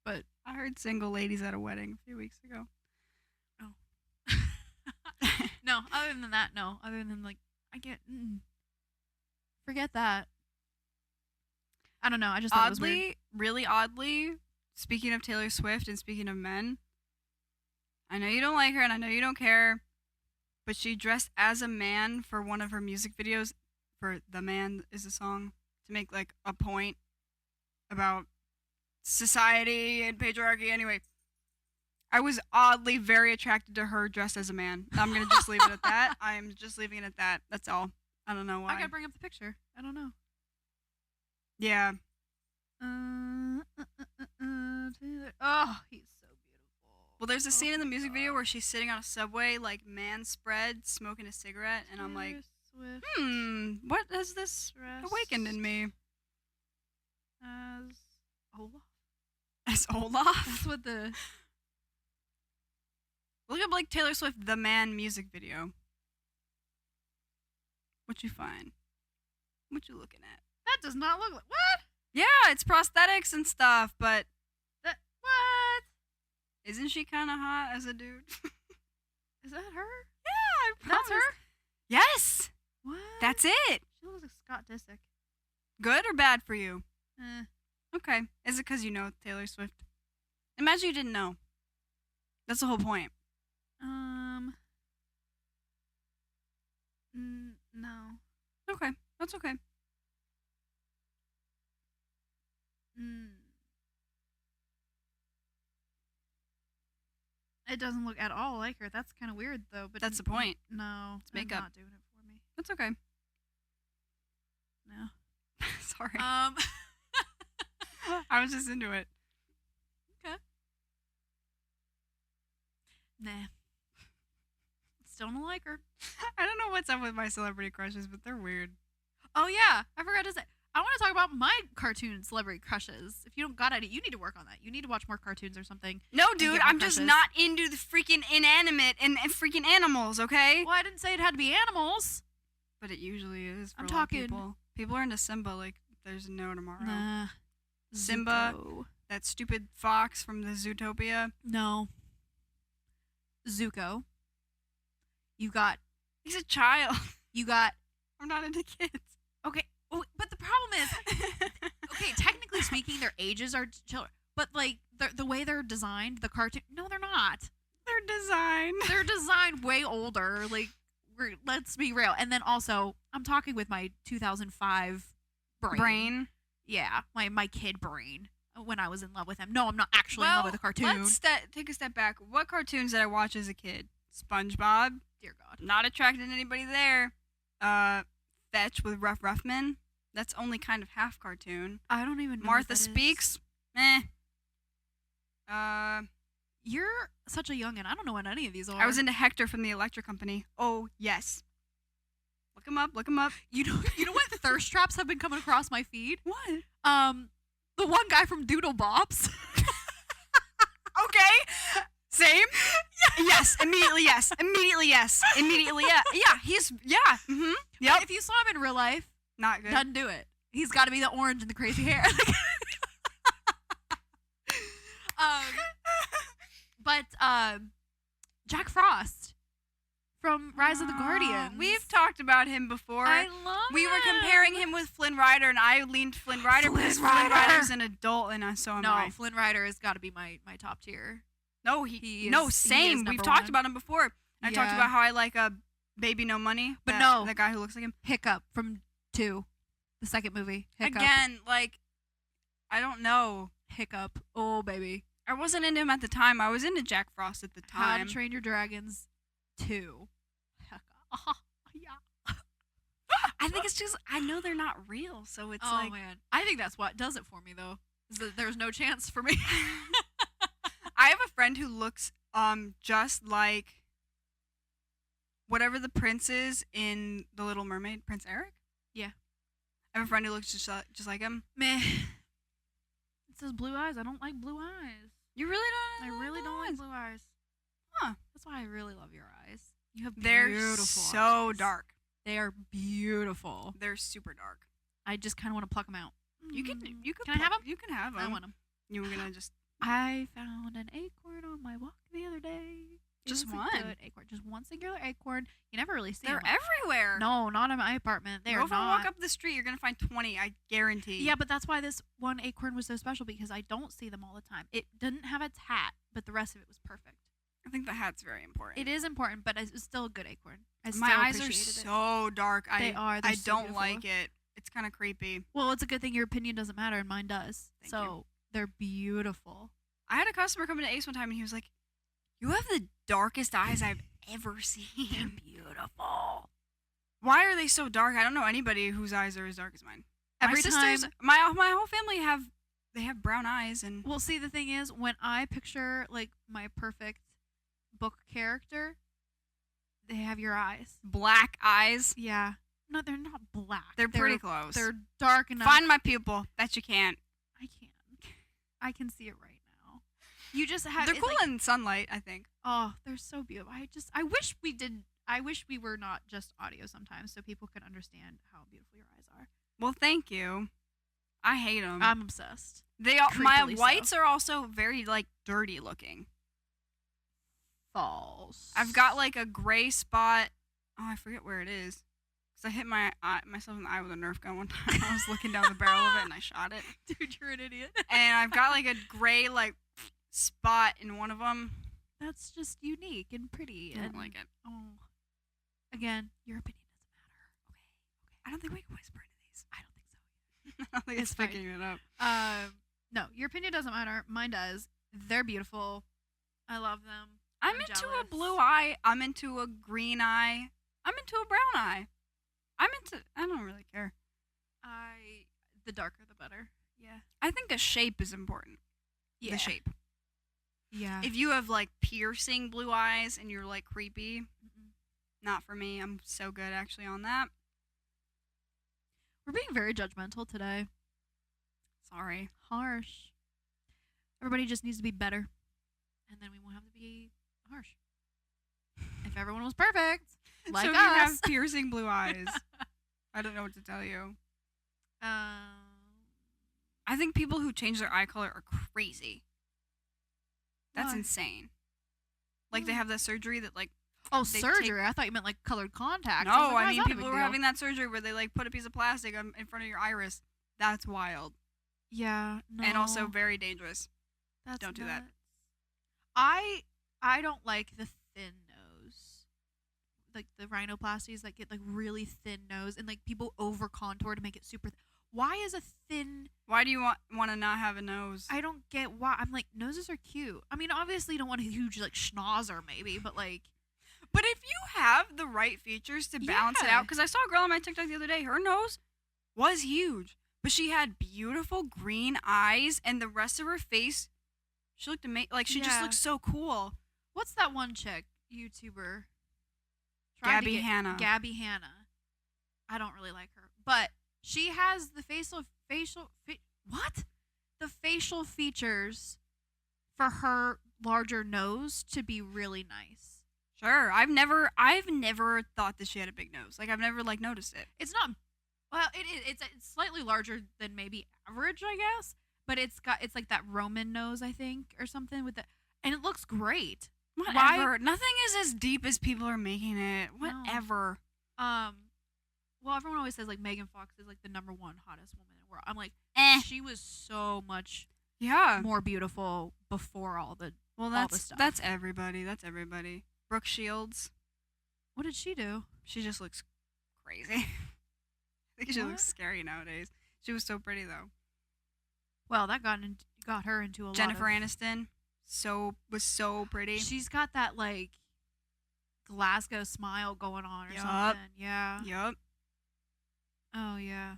but I heard Single Ladies at a Wedding a few weeks ago. no. Other than that, no. Other than like, forget that. I don't know. I just thought it was weird. Oddly, really oddly, speaking of Taylor Swift and speaking of men, I know you don't like her and I know you don't care, but she dressed as a man for one of her music videos for The Man is a Song to make like a point about society and patriarchy. Anyway, I was oddly very attracted to her dressed as a man. I'm going to just leave it at that. I'm just leaving it at that. That's all. I don't know why. I gotta bring up the picture. I don't know. Yeah. Oh, he's so beautiful. Well, there's a scene in the music video where she's sitting on a subway, like man spread, smoking a cigarette, and I'm like, Taylor Swift what has this dressed awakened in me? as Olaf. As Olaf? That's what the. Look up like Taylor Swift The Man music video. What you find? What you looking at? That does not look like what? Yeah, it's prosthetics and stuff, but What? isn't she kind of hot as a dude? Is that her? Yeah, I promise. That's her. Yes, What? that's it. She looks like Scott Disick. Good or bad for you? Eh. Okay. Is it because you know Taylor Swift? Imagine you didn't know. That's the whole point. No. Okay, that's okay. It doesn't look at all like her. That's kind of weird, though. But That's the point. No, It's makeup. Not doing it for me. That's okay. No. Sorry. Um. I was just into it. Nah. Still don't like her. I don't know what's up with my celebrity crushes, but they're weird. Oh yeah, I forgot to say. I want to talk about my cartoon celebrity crushes. If you don't got it, you need to work on that. You need to watch more cartoons or something. No, get dude, more I'm just crushes. not into the freaking inanimate and freaking animals, okay? Well, I didn't say it had to be animals. But it usually is for I'm a lot of talking- people. People are into Simba like there's no tomorrow. Nah. Simba. Zuko. That stupid fox from the Zootopia. No. Zuko. You got. He's a child. You got. I'm not into kids. Okay. Oh, but the problem is. Okay, technically speaking, their ages are children. But like the way they're designed, the cartoon. No, they're not. Their design. They're designed way older. Like, let's be real. And then also, I'm talking with my 2005 brain. Yeah, my kid brain when I was in love with him. No, I'm not actually in love with a cartoon. Let's take a step back. What cartoons did I watch as a kid? SpongeBob. Dear God. Not attracted to anybody there. Fetch with Ruff Ruffman. That's only kind of half cartoon. I don't even know. Martha what that is. Speaks. You're such a youngin'. I don't know what any of these are. I was into Hector from the Electric Company. Oh, yes. Look him up. Look him up. You know what thirst traps have been coming across my feed? What? The one guy from Doodle Bops. Okay. Same? Yes. Immediately yes. Immediately yes. Immediately yeah. Yeah. He's, yeah. Mm-hmm. Yep. If you saw him in real life, Not good. doesn't do it. He's got to be the orange and the crazy hair. But Jack Frost from Rise of the Guardians. We've talked about him before. I love We were comparing him with Flynn Rider, and I leaned Flynn Rider because Flynn Rider's an adult, and so am I. No, Flynn Rider has got to be my top tier. No, He no, is same. number We've talked one. about him before. I talked Yeah. about how I like Baby No Money, But that- no. that guy who looks like him. Hiccup from 2, the second movie. Hiccup. Again, like, I don't know. Hiccup. Oh, baby. I wasn't into him at the time. I was into Jack Frost at the How time. to Train Your Dragons 2. Hiccup. Yeah. I think it's just I know they're not real, so it's Oh, like man. I think that's what does it for me, though. Is that there's no chance for me. I have a friend who looks just like whatever the prince is in The Little Mermaid, Prince Eric. Yeah. I have a friend who looks just like him. Meh. It says blue eyes. I don't like blue eyes. You really I don't? really don't like blue eyes. Huh. That's why I really love your eyes. You have They're beautiful so eyes. dark. They are beautiful. They're super dark. I just kind of want to pluck them out. You can Mm. you can Can I have 'em? You can have them. I want them. You were gonna just I found an acorn on my walk the other day. It Just was a one? good acorn, just one singular acorn. You never really see they're them. everywhere. No, not in my apartment. They Go are for a not. walk up the street. You're gonna find 20. I guarantee. Yeah, but that's why this one acorn was so special because I don't see them all the time. It didn't have its hat, but the rest of it was perfect. I think the hat's very important. It is important, but it's still a good acorn. I My still eyes are appreciated it. so dark. They are. They're I so don't beautiful. like it. It's kind of creepy. Well, it's a good thing your opinion doesn't matter and mine does. Thank so you. they're beautiful. I had a customer come into Ace one time and he was like, "You have the darkest eyes I've ever seen." Beautiful. Why are they so dark? I don't know anybody whose eyes are as dark as mine. Every my sisters, time- my whole family have brown eyes and Well, see, the thing is, when I picture like my perfect book character, they have your eyes. black eyes. Yeah. No, they're not black. They're pretty close. They're dark enough. Find my pupil. That you can't. I can't. I can see it right now. You just have. They're it's cool like- in sunlight, I think. Oh, they're so beautiful. I wish we did. I wish we were not just audio sometimes, so people could understand how beautiful your eyes are. Well, thank you. I hate them. I'm obsessed. They all, my creepily so. whites are also very like dirty looking. False. I've got like a gray spot. Oh, I forget where it is. Cause I hit myself in the eye with a Nerf gun one time. I was looking down the barrel of it and I shot it. Dude, you're an idiot. And I've got like a gray like spot in one of them. That's just unique and pretty. I and don't like it. Oh, again, your opinion doesn't matter. Okay. I don't think we can whisper into these. I don't think so. I don't think it's It's fine. picking it up. No, your opinion doesn't matter. Mine does. They're beautiful. I love them. I'm I'm into a jealous. blue eye. I'm into a green eye. I'm into a brown eye. I don't really care. The darker the better. Yeah. I think a shape is important. Yeah. The shape. Yeah. If you have like piercing blue eyes and you're like creepy, Mm-mm. not for me. I'm so good actually on that. We're being very judgmental today. Sorry. Harsh. Everybody just needs to be better. And then we won't have to be harsh. If everyone was perfect, like so us. you have piercing blue eyes. I don't know what to tell you. I think people who change their eye color are crazy. That's Why? insane. Like they Why? have that surgery that like Oh, they surgery. I thought you meant like colored contacts. no, was like, I why is mean that a people big who are deal? having that surgery where they like put a piece of plastic in front of your iris. That's wild Yeah, no. and also very dangerous. That's don't do that. nuts. I don't like the thin nose. Like the rhinoplasties that get like really thin nose and like people over contour to make it super why is a thin Why do you want to not have a nose? I don't get why I'm like noses are cute. I mean obviously you don't want a huge like schnauzer maybe, but like But if you have the right features to balance it Yeah. out, because I saw a girl on my TikTok the other day, her nose was huge, but she had beautiful green eyes, and the rest of her face, she looked amazing. Like she just Yeah. looked so cool. what's that one chick YouTuber? Gabby Hanna. Gabby Hanna. I don't really like her, but she has the what? The facial features for her larger nose to be really nice. Sure, I've never thought that she had a big nose. Like I've never like noticed it. It's not well, it's slightly larger than maybe average, I guess, but it's like that Roman nose, I think, or something with the and it looks great. Whatever. Nothing is as deep as people are making it. Whatever. Well, everyone always says like Megan Fox is like the #1 hottest woman in the world. I'm like, she was so much more beautiful before all the stuff. That's everybody. That's everybody. Brooke Shields. What did she do? She just looks crazy. I think she looks scary nowadays. She was so pretty though. Well, that got her into a Jennifer lot of... Aniston was so pretty. She's got that like Glasgow smile going on or something. Yeah. Yup. Oh yeah.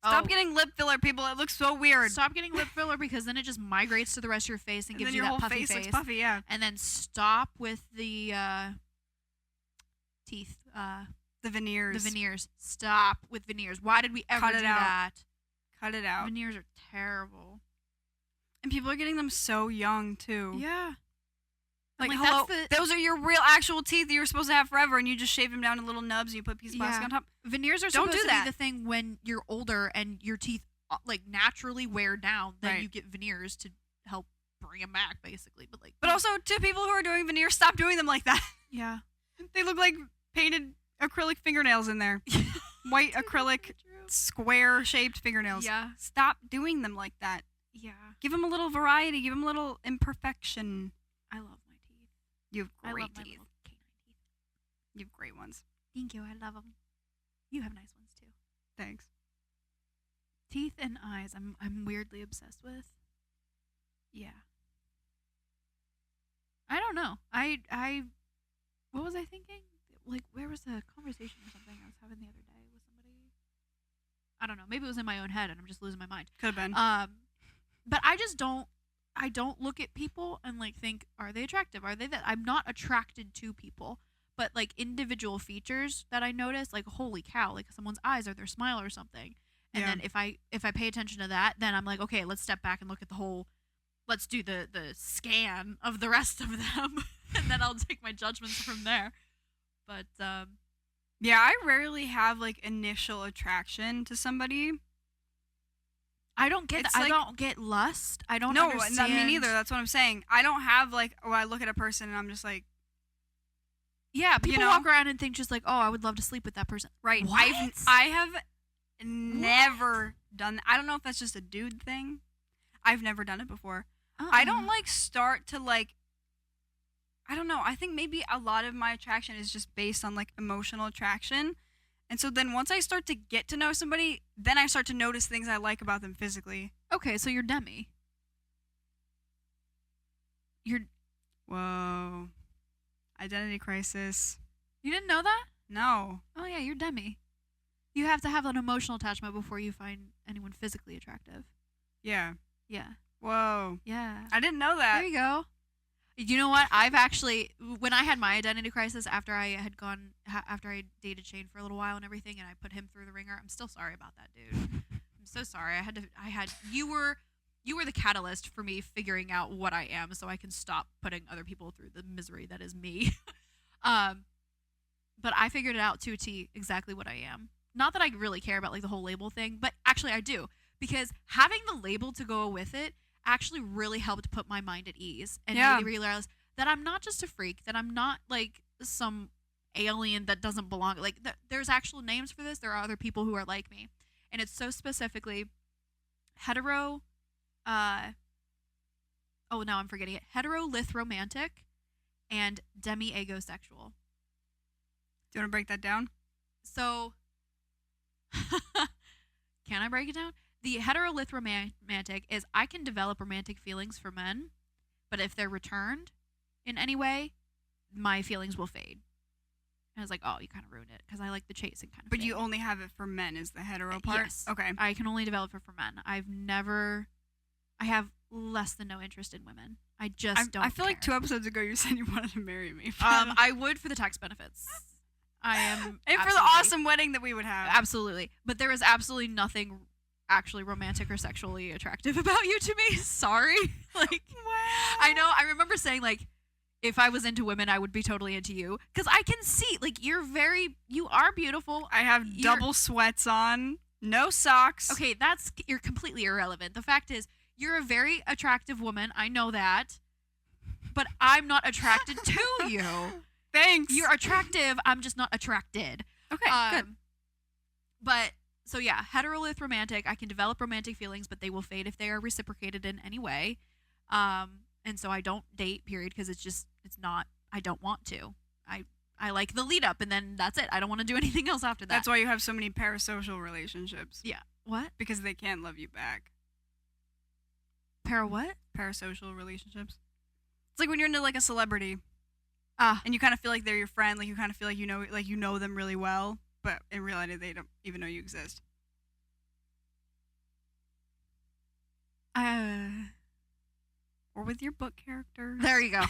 Stop getting lip filler, people. It looks so weird. Stop getting lip filler because then it just migrates to the rest of your face and gives then you your that whole puffy face looks puffy, yeah. And then stop with the teeth. The veneers. The veneers. Stop with veneers. Why did we ever do that? Cut it out. Veneers are terrible. And people are getting them so young too. Yeah. Like hello, those are your real actual teeth that you were supposed to have forever, and you just shave them down to little nubs and you put a piece of plastic on top. Veneers are supposed to be the thing when you're older and your teeth like naturally wear down. Then you get veneers to help bring them back, basically. But also to people who are doing veneers, stop doing them like that. Yeah. They look like painted acrylic fingernails in there. White acrylic square shaped fingernails. Yeah. Stop doing them like that. Yeah. Give them a little variety. Give them a little imperfection. I love my teeth. You have great I love teeth. My little canine teeth. You have great ones. Thank you. I love them. You have nice ones too. Thanks. Teeth and eyes. I'm weirdly obsessed with. Yeah. I don't know. I what was I thinking? Like, where was the conversation or something I was having the other day with somebody? I don't know. Maybe it was in my own head and I'm just losing my mind. Could have been. But I just don't look at people and like think, are they attractive? Are they that? I'm not attracted to people, but like individual features that I notice, like holy cow, like someone's eyes or their smile or something. And then if I pay attention to that, then I'm like, okay, let's step back and look at the whole. Let's do the scan of the rest of them, and then I'll take my judgments from there. But yeah, I rarely have like initial attraction to somebody. I don't get that. I don't get lust. I don't understand. No, me neither. That's what I'm saying. I don't have like, I look at a person and I'm just like, yeah, people walk around and think just like, oh, I would love to sleep with that person. Right. What? I have never done that. I don't know if that's just a dude thing. I've never done it before. I don't like start to like, I don't know. I think maybe a lot of my attraction is just based on like emotional attraction. And so then once I start to get to know somebody, then I start to notice things I like about them physically. Okay, so you're demi. Whoa. Identity crisis. You didn't know that? No. Oh yeah, you're demi. You have to have an emotional attachment before you find anyone physically attractive. Yeah. Yeah. Whoa. Yeah. I didn't know that. There you go. You know what? I've actually, when I had my identity crisis after I dated Shane for a little while and everything, and I put him through the ringer. I'm still sorry about that, dude. I'm so sorry. You were the catalyst for me figuring out what I am, so I can stop putting other people through the misery that is me. But I figured it out to a T exactly what I am. Not that I really care about like the whole label thing, but actually I do, because having the label to go with it actually really helped put my mind at ease and made me realize that I'm not just a freak, that I'm not like some alien that doesn't belong. Like there's actual names for this. There are other people who are like me, and it's so specifically hetero. Now I'm forgetting it. Hetero romantic and demi-agosexual. Do you want to break that down? So, can I break it down? The hetero romantic is I can develop romantic feelings for men, but if they're returned in any way, my feelings will fade. And I was like, oh, you kind of ruined it because I like the chasing kind of But thing. you only have it for men is the hetero part? Yes. Okay. I can only develop it for men. I have less than no interest in women. I just don't I feel care. like 2 episodes ago you said you wanted to marry me. I would for the tax benefits. I am. And for the awesome wedding that we would have. Absolutely. But there is absolutely nothing actually romantic or sexually attractive about you to me. Sorry. Like, wow. I know. I remember saying, like, if I was into women, I would be totally into you. Because I can see, like, you are beautiful. I have double sweats on, no socks. Okay, you're completely irrelevant. The fact is, you're a very attractive woman. I know that. but I'm not attracted to you. Thanks. You're attractive. I'm just not attracted. okay. Good. But so yeah, heterolith romantic. I can develop romantic feelings, but they will fade if they are reciprocated in any way. And so I don't date. Period, because it's not. I don't want to. I like the lead up, and then that's it. I don't want to do anything else after that. That's why you have so many parasocial relationships. Yeah. What? Because they can't love you back. What? Parasocial relationships. It's like when you're into like a celebrity. Ah. And you kind of feel like they're your friend, like you kind of feel like you know them really well, but in reality they don't even know you exist. Or with your book characters. There you go.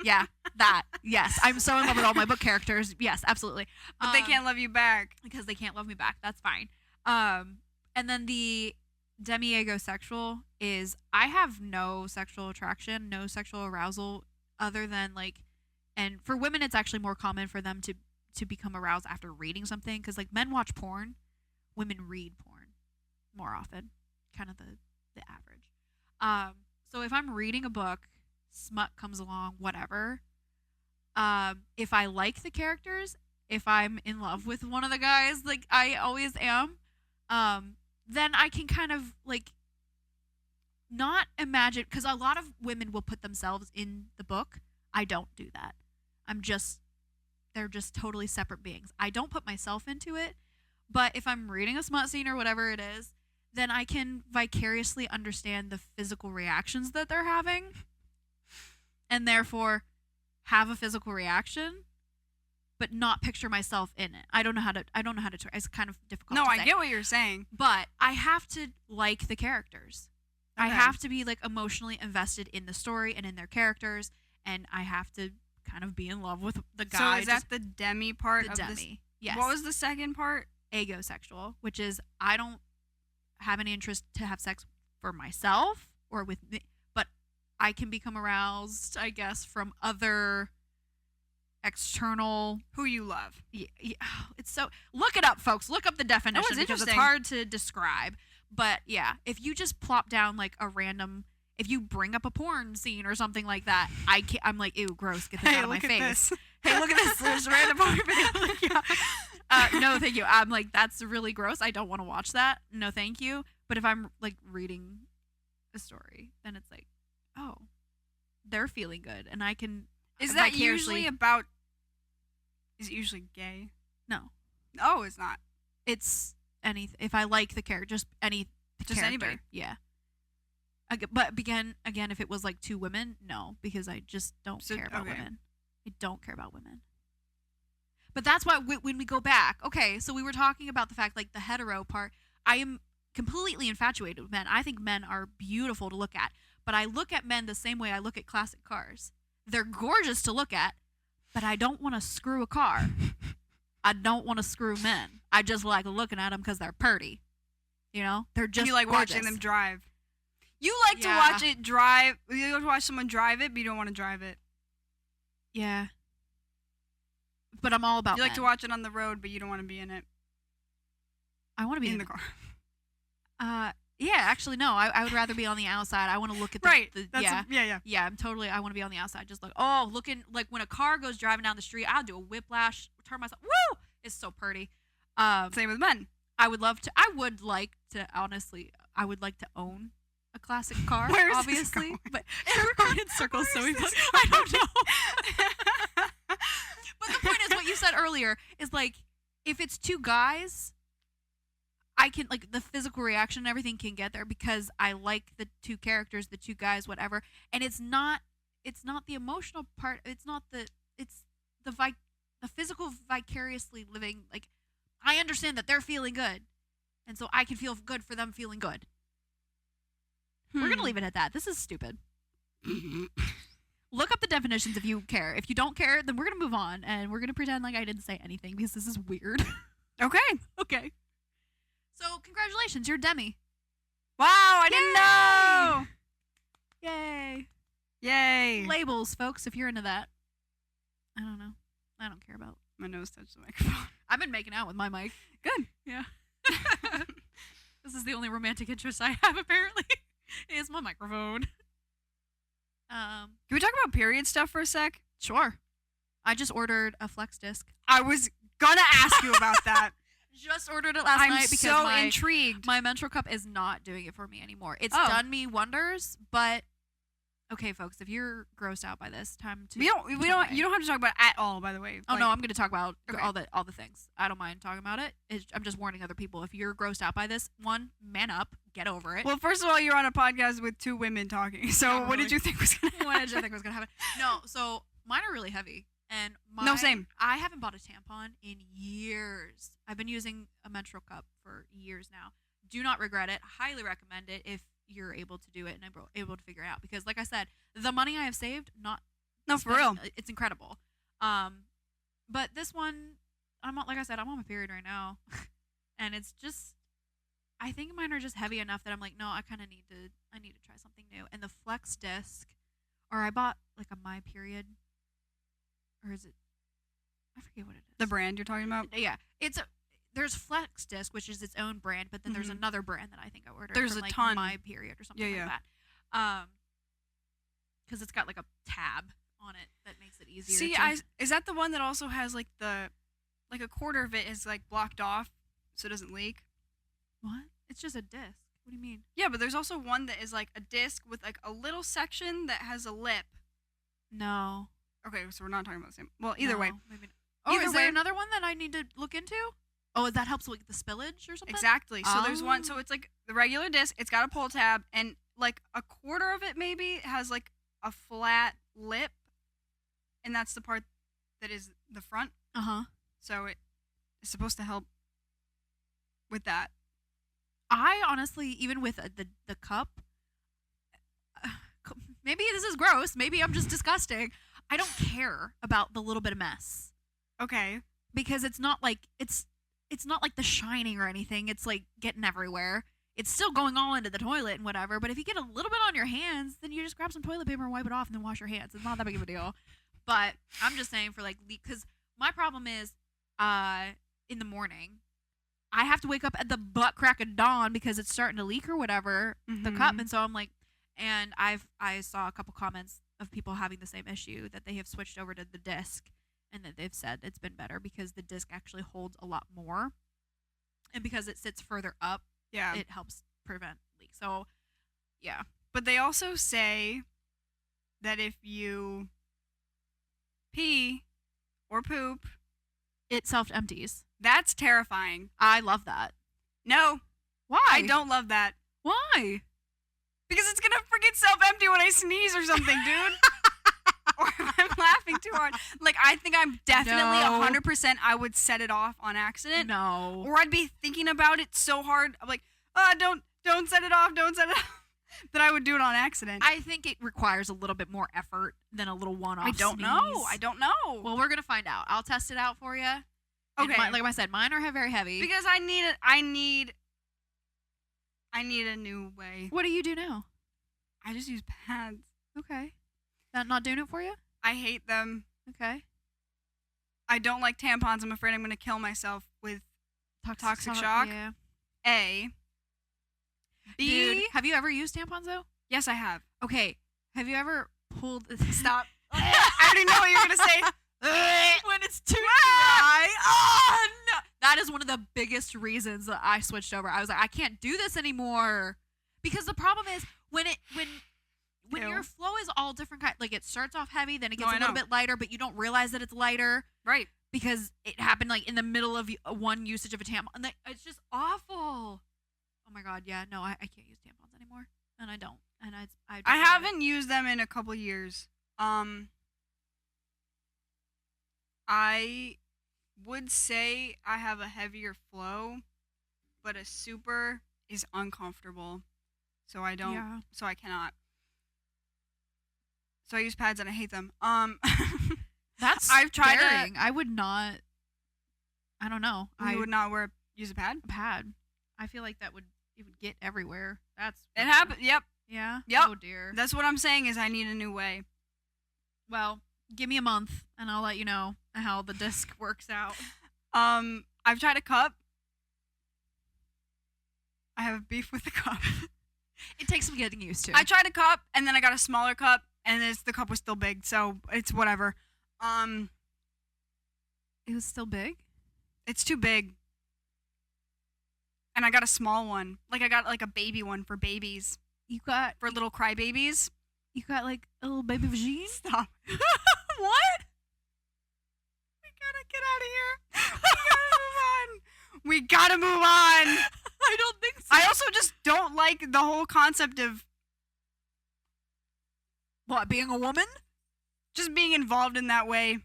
Yeah, that. Yes, I'm so in love with all my book characters. Yes, absolutely. But they can't love you back. Because they can't love me back. That's fine. And then the demi-egosexual is I have no sexual attraction, no sexual arousal other than like, and for women it's actually more common for them to become aroused after reading something, because like men watch porn, women read porn more often, kind of the average. So if I'm reading a book, smut comes along, whatever. If I like the characters, if I'm in love with one of the guys, like I always am, then I can kind of like not imagine, because a lot of women will put themselves in the book. I don't do that. They're just totally separate beings. I don't put myself into it, but if I'm reading a smut scene or whatever it is, then I can vicariously understand the physical reactions that they're having, and therefore have a physical reaction, but not picture myself in it. I don't know how to. It's kind of difficult. No, to I say. get what you're saying, But I have to like the characters. I Okay. have to be like emotionally invested in the story and in their characters, and I have to kind of be in love with the guy. So is that the demi part the of demi? this? Yes. What was the second part? Agosexual, which is I don't have any interest to have sex for myself or with me, but I can become aroused, I guess, from other external. Who you love. Yeah, it's so, look it up, folks. Look up the definition because it's interesting. hard to describe. But yeah, if you just plop down like a random, if you bring up a porn scene or something like that, I'm like, ew, gross, get this out of my look at face. this. Hey, look at this. There's a random porn video. Like, yeah. No, thank you. I'm like, that's really gross. I don't want to watch that. No, thank you. But if I'm like reading a story, then it's like, oh, they're feeling good, and I can. Is that vicariously- usually about? Is it usually gay? No, Oh, it's not. it's anything. If I like the character, just any Just character. anybody. Yeah. But again, if it was like two women, no, because I just don't So- care about okay. women. I don't care about women. But that's why when we go back, okay, so we were talking about the fact, like the hetero part, I am completely infatuated with men. I think men are beautiful to look at. But I look at men the same way I look at classic cars. They're gorgeous to look at, but I don't want to screw a car. I don't want to screw men. I just like looking at them because they're pretty. You know? They're just you like gorgeous. watching them drive. You like to Yeah. watch it drive. You like to watch someone drive it, but you don't want to drive it. Yeah. But I'm all about You like men. to watch it on the road, but you don't want to be in it. I want to be in the car. Yeah, actually, no. I would rather be on the outside. I want to look at the. Right. Yeah. Yeah. Yeah, I want to be on the outside. Just like, oh, looking, like when a car goes driving down the street, I'll do a whiplash, turn myself. Woo! It's so pretty. Same with men. I would honestly, I would like to own a classic car, Where is this obviously. going? But we're going in circles, so Where is this I don't know. But the point is, what you said earlier is like, if it's two guys, I can, like, the physical reaction and everything can get there because I like the two characters, the two guys, whatever. And it's not the emotional part. It's the physical vicariously living. Like, I understand that they're feeling good, and so I can feel good for them feeling good. We're gonna leave it at that. This is stupid. Look up the definitions if you care. If you don't care, then we're gonna move on, and we're gonna pretend like I didn't say anything because this is weird. Okay. Okay. So congratulations, you're Demi. Wow, I didn't know. Yay. Yay. Labels, folks, if you're into that. I don't know. I don't care about. My nose touched the microphone. I've been making out with my mic. Good. Yeah. This is the only romantic interest I have, apparently, is my microphone. Can we talk about period stuff for a sec? Sure. I just ordered a Flex disc. I was gonna ask you about that. Just ordered it last I'm night because so intrigued. my menstrual cup is not doing it for me anymore. It's Oh. done me wonders, but okay, folks, if you're grossed out by this, time to We don't. You don't have to talk about it at all. By the way. Oh no, I'm going to talk about Okay. all the things. I don't mind talking about it. I'm just warning other people. If you're grossed out by this, one, man up, get over it. Well, first of all, you're on a podcast with two women talking. So Yeah, what did really. you think was gonna happen? What did you think was going to happen? No, so mine are really heavy, and No, same. I haven't bought a tampon in years. I've been using a menstrual cup for years now. Do not regret it. Highly recommend it if you're able to do it and able to figure it out. Because, like I said, the money I have saved, not No, for real. it's incredible. But this one, like I said, I'm on my period right now, and it's just, I think mine are just heavy enough that I'm like, no, I need to try something new. And the Flex disc, or I bought like a My Period, or is it? I forget what it is. The brand you're talking about. Yeah, there's Flex disc, which is its own brand, but then there's Mhm. another brand that I think I ordered. There's from, a like, ton. My Period or something Yeah, like that. Because it's got like a tab on it that makes it easier. See, is that the one that also has like a quarter of it is like blocked off, so it doesn't leak? What? It's just a disc. What do you mean? Yeah, but there's also one that is like a disc with like a little section that has a lip. No. Okay, so we're not talking about the same. Well, either way. No, maybe not. Oh, Either is there way. another one that I need to look into? Oh, that helps with the spillage or something? Exactly. So there's one. Oh. So it's like the regular disc. It's got a pull tab, and like a quarter of it maybe has like a flat lip, and that's the part that is the front. Uh-huh. So it is supposed to help with that. I honestly, even with the cup, maybe this is gross. Maybe I'm just disgusting. I don't care about the little bit of mess Okay. because it's not like The Shining or anything. It's like getting everywhere. It's still going all into the toilet and whatever. But if you get a little bit on your hands, then you just grab some toilet paper and wipe it off and then wash your hands. It's not that big of a deal. But I'm just saying for like because my problem is in the morning. I have to wake up at the butt crack of dawn because it's starting to leak or whatever, the cup. Mhm. And so I'm like, and I saw a couple comments of people having the same issue that they have switched over to the disc and that they've said it's been better because the disc actually holds a lot more. And because it sits further up, Yeah. it helps prevent leaks. So, yeah. But they also say that if you pee or poop, It self-empties. that's terrifying. I love that. No, Why? I don't love that. Why? Because it's gonna freaking self-empty when I sneeze or something, dude. Or if I'm laughing too hard. Like, I think I'm definitely No. 100% I would set it off on accident. No. Or I'd be thinking about it so hard. I'm like, don't set it off, don't set it off. That I would do it on accident. I think it requires a little bit more effort than a little one-off I don't sneeze. know. I don't know. Well, we're gonna find out. I'll test it out for you. Okay. Like I said, mine are very heavy. Because I need it. I need a new way. What do you do now? I just use pads. Okay. That not doing it for you? I hate them. Okay. I don't like tampons. I'm afraid I'm going to kill myself with Toxic shock? Yeah. A. B. Dude, have you ever used tampons though? Yes, I have. Okay. Have you ever pulled? Stop. I already know what you're going to say. when it's too dry. Oh no! That is one of the biggest reasons that I switched over. I was like, I can't do this anymore because the problem is when Ew. your flow is all different kind. Like it starts off heavy, then it No, gets I a little know. bit lighter, but you don't realize that it's lighter Right. because it happened like in the middle of one usage of a tampon. And it's just awful. Oh my god, yeah, no, I can't use tampons anymore, and I don't, and I I just love it. haven't used them in a couple years. I would say I have a heavier flow, but a super is uncomfortable. So I don't. Yeah. So I cannot. So I use pads and I hate them. That's I've tried to- daring. I would not. I don't know. I would not use a pad. a pad. I feel like it would get everywhere. That's It happened. Yep. Yeah. Yep. Oh dear. That's what I'm saying is I need a new way. Well, give me a month and I'll let you know how the disc works out. I've tried a cup. I have beef with the cup. It takes some getting used to. I tried a cup and then I got a smaller cup and the cup was still big, so it's whatever. It was still big. It's too big. And I got a small one. Like I got like a baby one for babies, You got for little crybabies. like a little baby vagine. Stop. What? We gotta get out of here. We gotta move on. I don't think so. I also just don't like the whole concept of What, being a woman? just being involved in that way.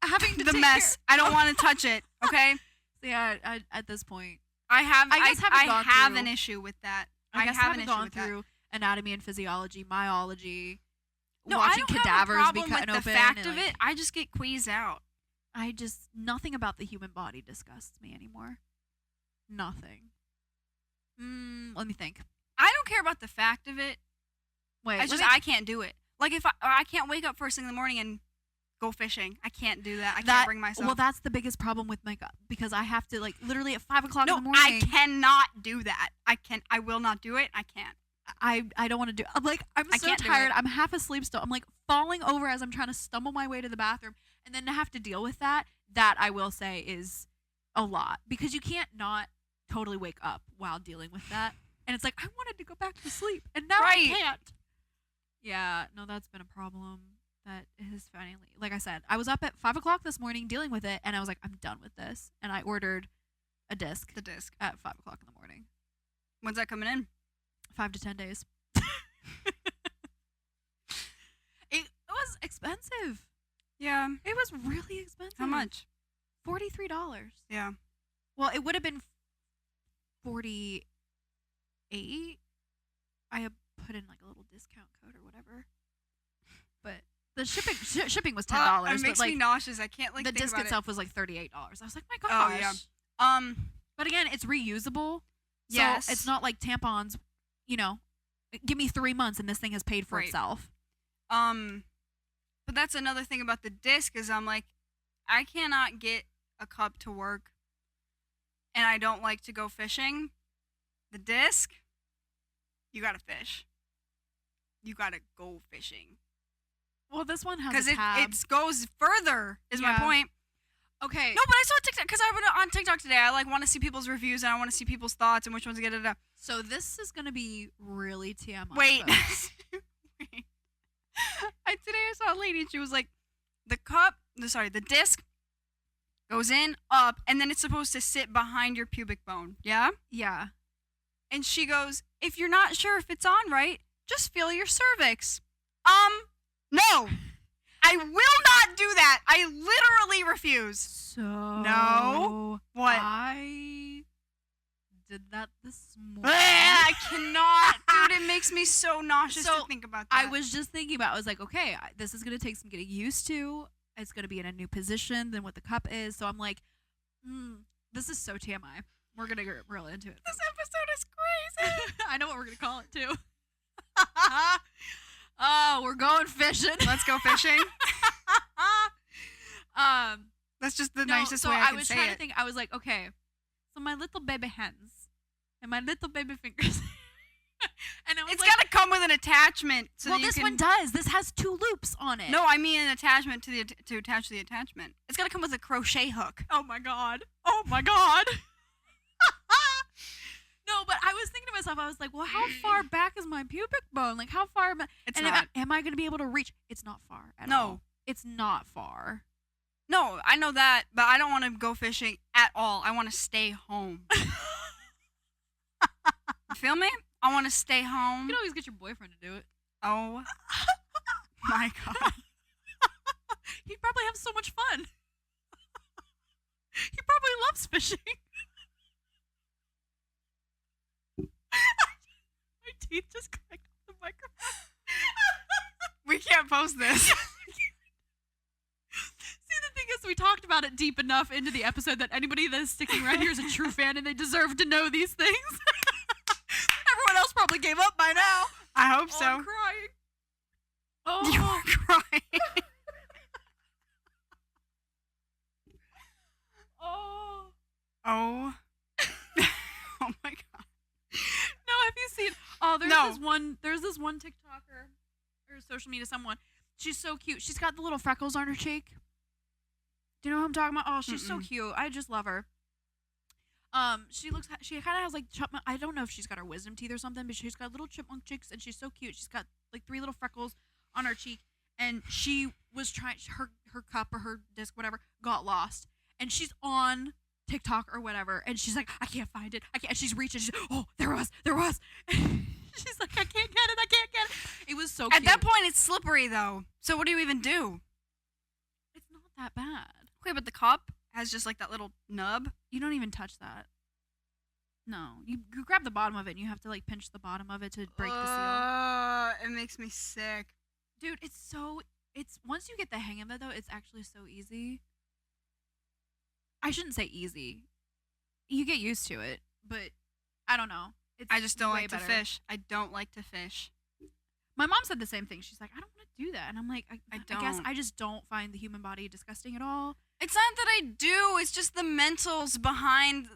Having to The take mess. I don't want to touch it. Okay. Yeah, at this point, I guess haven't gone have through- an issue with that. I guess have an haven't issue gone with that. through anatomy and physiology, myology, No, I watching don't cadavers have a be problem cut with open. the fact and, of like, it. I just get queased out. nothing about the human body disgusts me anymore. Nothing. Let me think. I don't care about the fact of it. Wait, I can't do it. Like if I can't wake up first thing in the morning and go fishing. I can't do that. I can't bring myself. Well, that's the biggest problem with makeup because I have to like literally at 5 o'clock no, in the morning. I cannot do that. I will not do it. I can't. I don't want to do. I'm like I'm I so can't do tired. it. I'm half asleep still. I'm like falling over as I'm trying to stumble my way to the bathroom, and then to have to deal with that. That I will say is a lot because you can't not totally wake up while dealing with that. And it's like I wanted to go back to sleep, and now Right. I can't. Yeah, no, that's been a problem. That is finally, like I said, I was up at 5 o'clock this morning dealing with it, and I was like, I'm done with this, and I ordered a disc The disc. at 5 o'clock in the morning. When's that coming in? 5 to 10 days. It was expensive. Yeah. It was really expensive. How much? $43. Yeah. Well, it would have been 48. I had put in like a little discount code or whatever. But the shipping was $10. It makes but like me nauseous. I can't like the think disc about itself was like $38. I was like, my Oh, gosh. yeah. But again, it's reusable. So Yes. it's not like tampons, give me 3 months and this thing has paid for Right. itself. But that's another thing about the disc is I'm like, I cannot get a cup to work, and I don't like to go fishing. The disc, you gotta fish. You gotta go fishing Well, this one has because a tab. it goes further. Is my Yeah. point. Okay. No, but I saw TikTok because I went on TikTok today. I like want to see people's reviews and I want to see people's thoughts and which ones to get it. So this is going to be really TMI. Wait. folks. Wait. Today I saw a lady and she was like, the disc goes in, up, and then it's supposed to sit behind your pubic bone. Yeah? Yeah. And she goes, if you're not sure if it's on right, just feel your cervix. No. I will not do that. I literally refuse. So. No. What? I did that this morning. I cannot. Dude, it makes me so nauseous So, to think about that. I was just thinking about, I was like, okay, this is going to take some getting used to. It's going to be in a new position than what the cup is. So I'm like, this is so TMI. We're going to get real into it. This episode is crazy. I know what we're going to call it too. Oh, we're going fishing. Let's go fishing. um, That's just the no, nicest so way I can was say trying it. to think. I was like, okay, so my little baby hands and my little baby fingers, and I was It's like, got to come with an attachment. So well, that you this can... one does. This has 2 loops on it. No, I mean an attachment to attach the attachment. It's got to come with a crochet hook. Oh my god. Oh my god. No, but I was thinking to myself, I was like, well, how far back is my pubic bone? Like, how far am I? It's and not. am I going to be able to reach? It's not far at No. all. It's not far. No, I know that, but I don't want to go fishing at all. I want to stay home. You feel me? I want to stay You home. can always get your boyfriend to do it. Oh my god. He'd probably have so much fun. He probably loves fishing. My teeth just cracked off the microphone. We can't post this. See, the thing is, we talked about it deep enough into the episode that anybody that is sticking around here is a true fan and they deserve to know these things. Everyone else probably gave up by now. I hope Oh, so. I'm crying. Oh, You were crying. oh. Oh. Oh my god. No, have you seen? Oh, there's No. this one. There's this one TikToker or social media someone. She's so cute. She's got the little freckles on her cheek. Do you know who I'm talking about? Oh, she's so Mm-mm. cute. I just love her. She kind of has like chipmunk. I don't know if she's got her wisdom teeth or something, but she's got little chipmunk cheeks, and she's so cute. She's got like 3 little freckles on her cheek, and she was trying her cup or her disc, whatever, got lost, and she's on TikTok or whatever, and she's like, I can't find it. I can't. And she's reaching. She's, oh, there was. She's like, I can't get it. I can't get it. It was so cute. At that point, it's slippery though. So what do you even do? It's not that bad. Okay, but the cup has just like that little nub. You don't even touch that. No, you grab the bottom of it, and you have to like pinch the bottom of it to break the seal. It makes me sick. Dude, it's once you get the hang of it though, it's actually so easy. I shouldn't say easy. You get used to it, but I don't know. I just don't way like better. to fish. I don't like to fish. My mom said the same thing. She's like, I don't want to do that, and I'm like, I guess don't. I just don't find the human body disgusting at all. It's not that I do. It's just the mentals behind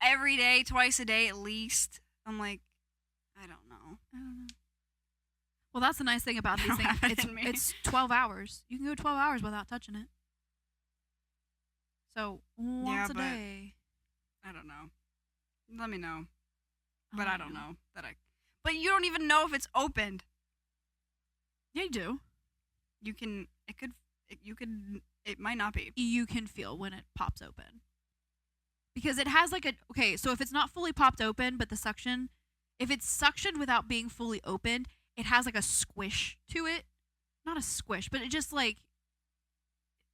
every day, twice a day at least. I'm like, I don't know. I don't know. Well, that's the nice thing about I these don't things. have it in me. It's 12 hours. You can go 12 hours without touching it. So once a but- day. I don't know. Let me know. Oh, But I don't yeah. know that I. But you don't even know if it's opened. Yeah, you do. You can. It could. You could. It might not be. You can feel when it pops open. Because it has like okay, so if it's not fully popped open, but the suction, if it's suctioned without being fully opened, it has like a squish to it. Not a squish, but it just like,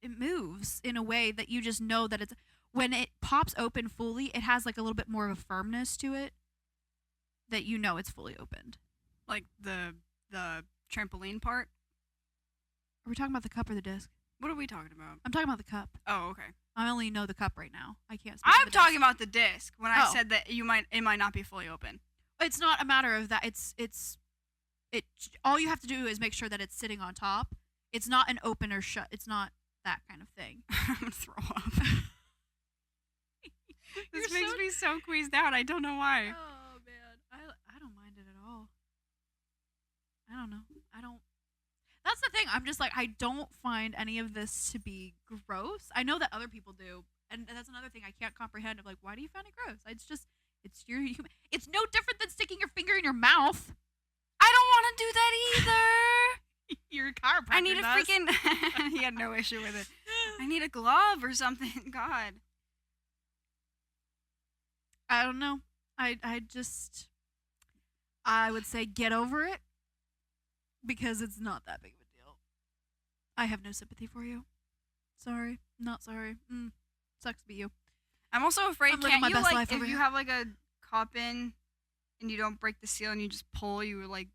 it moves in a way that you just know that it's, when it pops open fully, it has like a little bit more of a firmness to it that you know it's fully opened. Like the trampoline part. Are we talking about the cup or the disc? What are we talking about? I'm talking about the cup. Oh, okay. I only know the cup right now. I can't speak to I'm the disc. talking about the disc when I Oh. said that it might not be fully open. It's not a matter of that. It all you have to do is make sure that it's sitting on top. It's not an open or shut. It's not that kind of thing. I'm gonna throw up. This You're makes so- me so queased out. I don't know why. Oh man, I don't mind it at all. I don't know. I don't. That's the thing. I'm just like, I don't find any of this to be gross. I know that other people do, and that's another thing I can't comprehend. Of like, why do you find it gross? It's your human. It's no different than sticking your finger in your mouth. I don't want to do that either. Your chiropractor I need a does. freaking. He had no issue with it. I need a glove or something. God. I don't know. I would say get over it because it's not that big of a deal. I have no sympathy for you. Sorry. Not sorry. Sucks to be you. I'm also afraid. I'm living Can't my you best like life if over you here. have like a cup in and you don't break the seal and you just pull, you like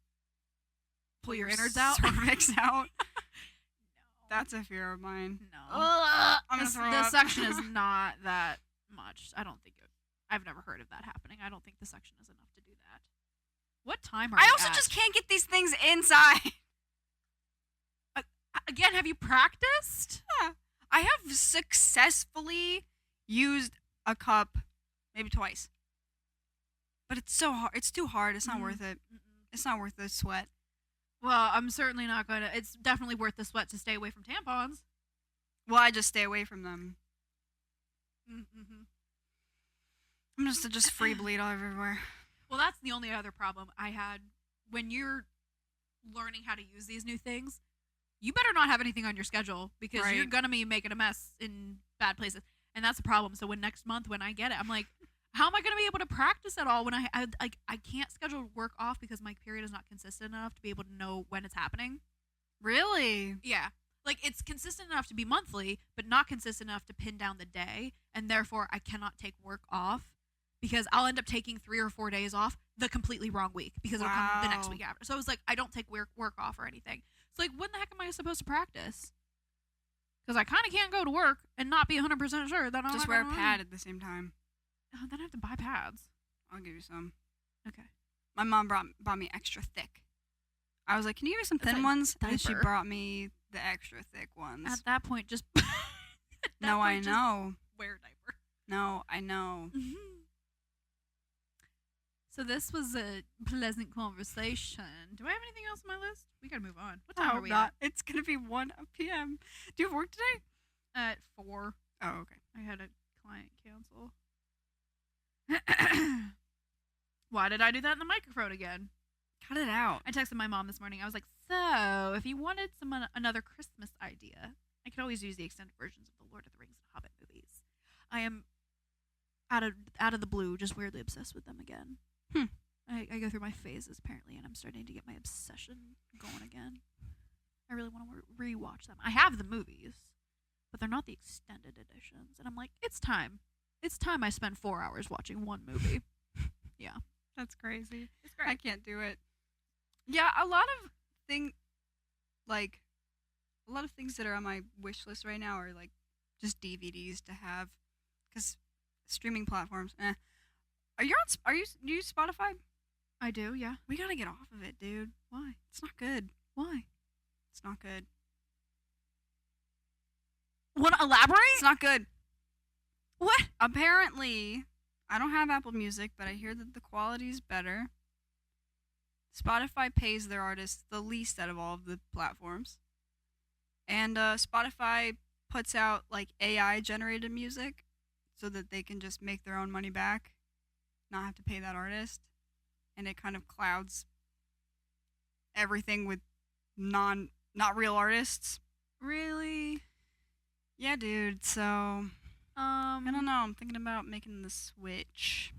Pull your innards out? cervix out. No. That's a fear of mine. No. Ugh, I'm gonna throw The up. suction is not that much. I don't think it. I've never heard of that happening. I don't think the suction is enough to do that. What time are I we also at? just can't get these things inside. Again, have you practiced? I have successfully used a cup maybe twice. But it's so hard. It's too hard. It's not Mhm. worth it. Mm-mm. It's not worth the sweat. Well, I'm certainly not going to. It's definitely worth the sweat to stay away from tampons. Well, I just stay away from them. Mm-hmm. I'm just free bleed all everywhere. Well, that's the only other problem I had when you're learning how to use these new things. You better not have anything on your schedule because you're Right. gonna be making a mess in bad places, and that's the problem. So next month when I get it, I'm like, how am I gonna be able to practice at all when I can't schedule work off because my period is not consistent enough to be able to know when it's happening. Really? Yeah. Like, it's consistent enough to be monthly, but not consistent enough to pin down the day, and therefore I cannot take work off because I'll end up taking 3 or 4 days off the completely wrong week because it'll come the next Wow. week after. So it's like, I don't take work off or anything. So, like, when the heck am I supposed to practice? Because I kind of can't go to work and not be 100% sure that I'm Just not wear a gonna pad at the same time. Oh, then I have to buy pads. I'll give you some. Okay. My mom bought me extra thick. I was like, "Can you give me some That's thin like ones?" And she diaper. brought me the extra thick ones. At that point, just. No, I know. Wear a diaper. No, I know. Mm-hmm. So this was a pleasant conversation. Do I have anything else on my list? We gotta move on. What I time are hope we not. It's gonna be 1 p.m. Do you have work today? at? At 4. Oh, okay. I had a client cancel. Why did I do that in the microphone again? Cut it out. I texted my mom this morning. I was like, so if you wanted another Christmas idea, I could always use the extended versions of the Lord of the Rings and Hobbit movies. I am out of the blue just weirdly obsessed with them again. I go through my phases apparently, and I'm starting to get my obsession going again. I really want to rewatch them. I have the movies, but they're not the extended editions, and I'm like, it's time. It's time I spend 4 hours watching one movie. Yeah, That's crazy. it's great. I can't do it. Yeah, a lot of things that are on my wish list right now are like just DVDs to have, because streaming platforms. Are you on? Do you use Spotify? I do. Yeah. We gotta get off of it, dude. Why? It's not good. Why? It's not good. Want to elaborate? It's not good. What? Apparently, I don't have Apple Music, but I hear that the quality's better. Spotify pays their artists the least out of all of the platforms. And Spotify puts out like AI generated music so that they can just make their own money back, not have to pay that artist. And it kind of clouds everything with not real artists. Really? Yeah, dude. So I don't know. I'm thinking about making the switch.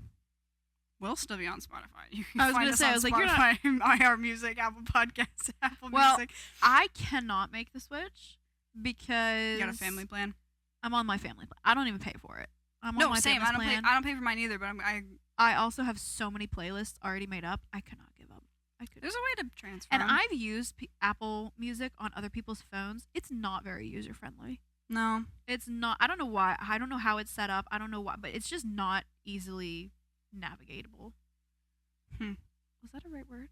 We'll still be on Spotify. You can I was find gonna us say, on I was like, you're not- Spotify, iHeart Music, Apple Podcasts, Apple Well, Music. I cannot make the switch because You got a family plan? I'm on my family plan. I don't even pay for it. I'm on No, my same. family's I don't pay. plan. I don't pay for mine either. But I also have so many playlists already made up. I cannot give up. I could. there's a way to transfer. And 'em. I've used Apple Music on other people's phones. It's not very user friendly. no. It's not. I don't know why. I don't know how it's set up. I don't know why, but it's just not easily navigatable. Was that a right word?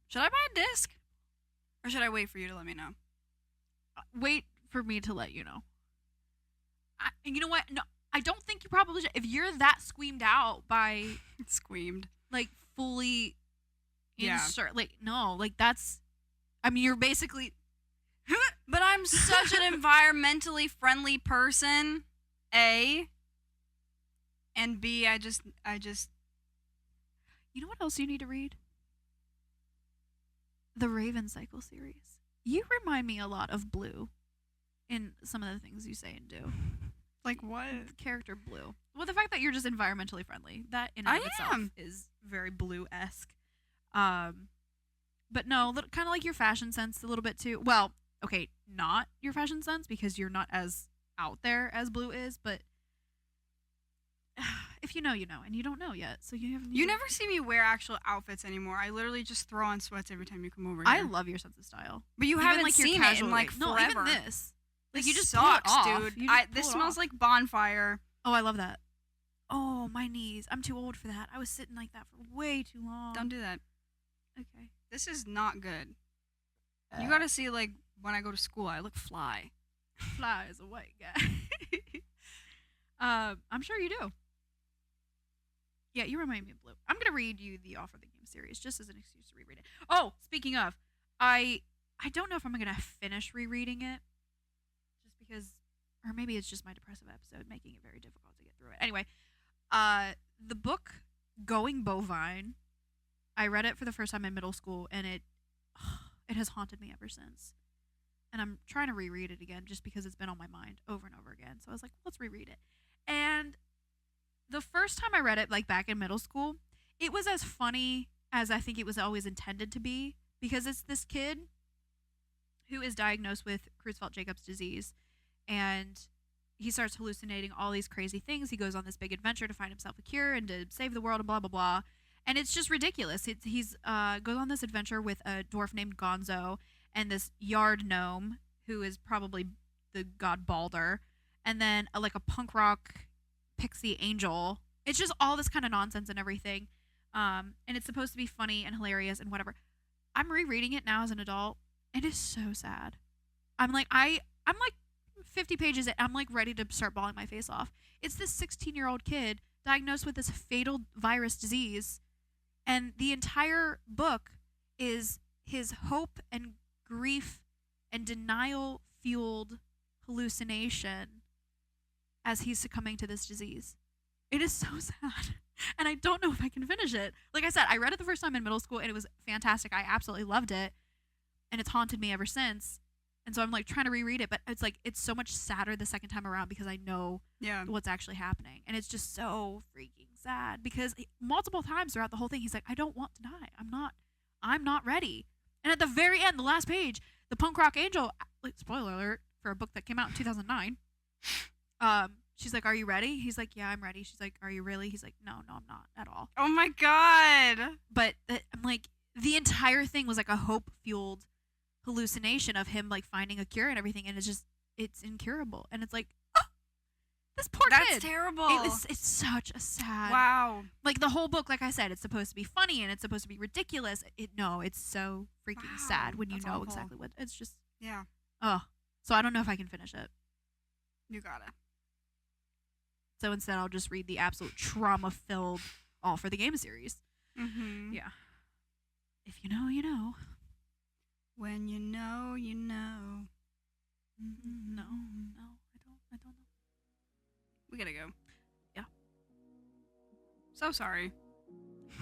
Should I buy a disc, or should I wait for you to let me know? Wait for me to let you know. You know what? No, I don't think you probably should. If you're that squeamed out by Squeamed. like fully Yeah. insert, like no, like that's. I mean, you're basically. But I'm such an environmentally friendly person. A. And B. I just. You know what else you need to read? The Raven Cycle series. You remind me a lot of Blue in some of the things you say and do. Like what? The character Blue. Well, the fact that you're just environmentally friendly, that in and of I itself am. is very Blue-esque. But no, kind of like your fashion sense a little bit too. Well, okay, not your fashion sense because you're not as out there as Blue is, but if you know, you know, and you don't know yet, so you haven't. You never see me wear actual outfits anymore. I literally just throw on sweats every time you come over here. I love your sense of style. But you Even, haven't like, your seen it casual in like way. No, forever. even this. Like This you just pull it sucks, off. dude. You just This pull it smells off. like bonfire. Oh, I love that. Oh, my knees. I'm too old for that. I was sitting like that for way too long. Don't do that. Okay. This is not good. You gotta see like when I go to school, I look fly. Fly as a white guy. I'm sure you do. Yeah, you remind me of Blue. I'm gonna read you the Offer the Game series just as an excuse to reread it. Oh, speaking of, I don't know if I'm gonna finish rereading it, just because, or maybe it's just my depressive episode making it very difficult to get through it. Anyway, the book Going Bovine, I read it for the first time in middle school, and it has haunted me ever since. And I'm trying to reread it again just because it's been on my mind over and over again. So I was like, let's reread it. And the first time I read it, like back in middle school, it was as funny as I think it was always intended to be, because it's this kid who is diagnosed with Creutzfeldt-Jacobs disease, and he starts hallucinating all these crazy things. He goes on this big adventure to find himself a cure and to save the world and blah, blah, blah. And it's just ridiculous. He's goes on this adventure with a dwarf named Gonzo and this yard gnome who is probably the god Balder, and then like a punk rock pixie angel. It's just all this kind of nonsense and everything. And it's supposed to be funny and hilarious and whatever. I'm rereading it now as an adult. It is so sad. I'm like 50 pages in, I'm like ready to start bawling my face off. It's this 16-year-old kid diagnosed with this fatal virus disease, And the entire book is his hope and grief and denial fueled hallucination as he's succumbing to this disease. It is so sad. And I don't know if I can finish it. Like I said, I read it the first time in middle school and it was fantastic. I absolutely loved it. And it's haunted me ever since. And so I'm like trying to reread it, but it's like it's so much sadder the second time around because I know what's actually happening. And it's just so freaking sad because multiple times throughout the whole thing he's like, I don't want to die. I'm not ready. And at the very end, the last page, the punk rock angel, like, spoiler alert for a book that came out in 2009. She's like, are you ready? He's like, yeah, I'm ready. She's like, are you really? He's like, no, I'm not at all. Oh my God. But I'm like, the entire thing was like a hope fueled hallucination of him like finding a cure and everything, and it's incurable. And it's like, oh, this poor kid. That's terrible. It's such a sad. Wow. Like the whole book, like I said, it's supposed to be funny and it's supposed to be ridiculous. It's so freaking sad when you know awful. exactly what it's just. Yeah. Oh, so I don't know if I can finish it. You gotta. So instead, I'll just read the absolute trauma-filled All for the Game series. Mm-hmm. Yeah. If you know, you know. When you know, you know. Mm-hmm. No, I don't know. We gotta go. Yeah. So sorry.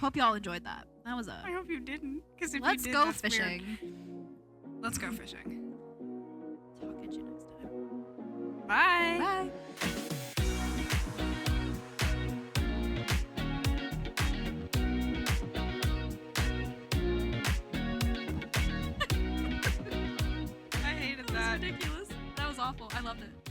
Hope y'all enjoyed that. That was I hope you didn't. Because if Let's you did, go that's fishing. Weird. Let's go fishing. Talk at you next time. Bye. Bye. I hated that. Ridiculous. That was awful. I loved it.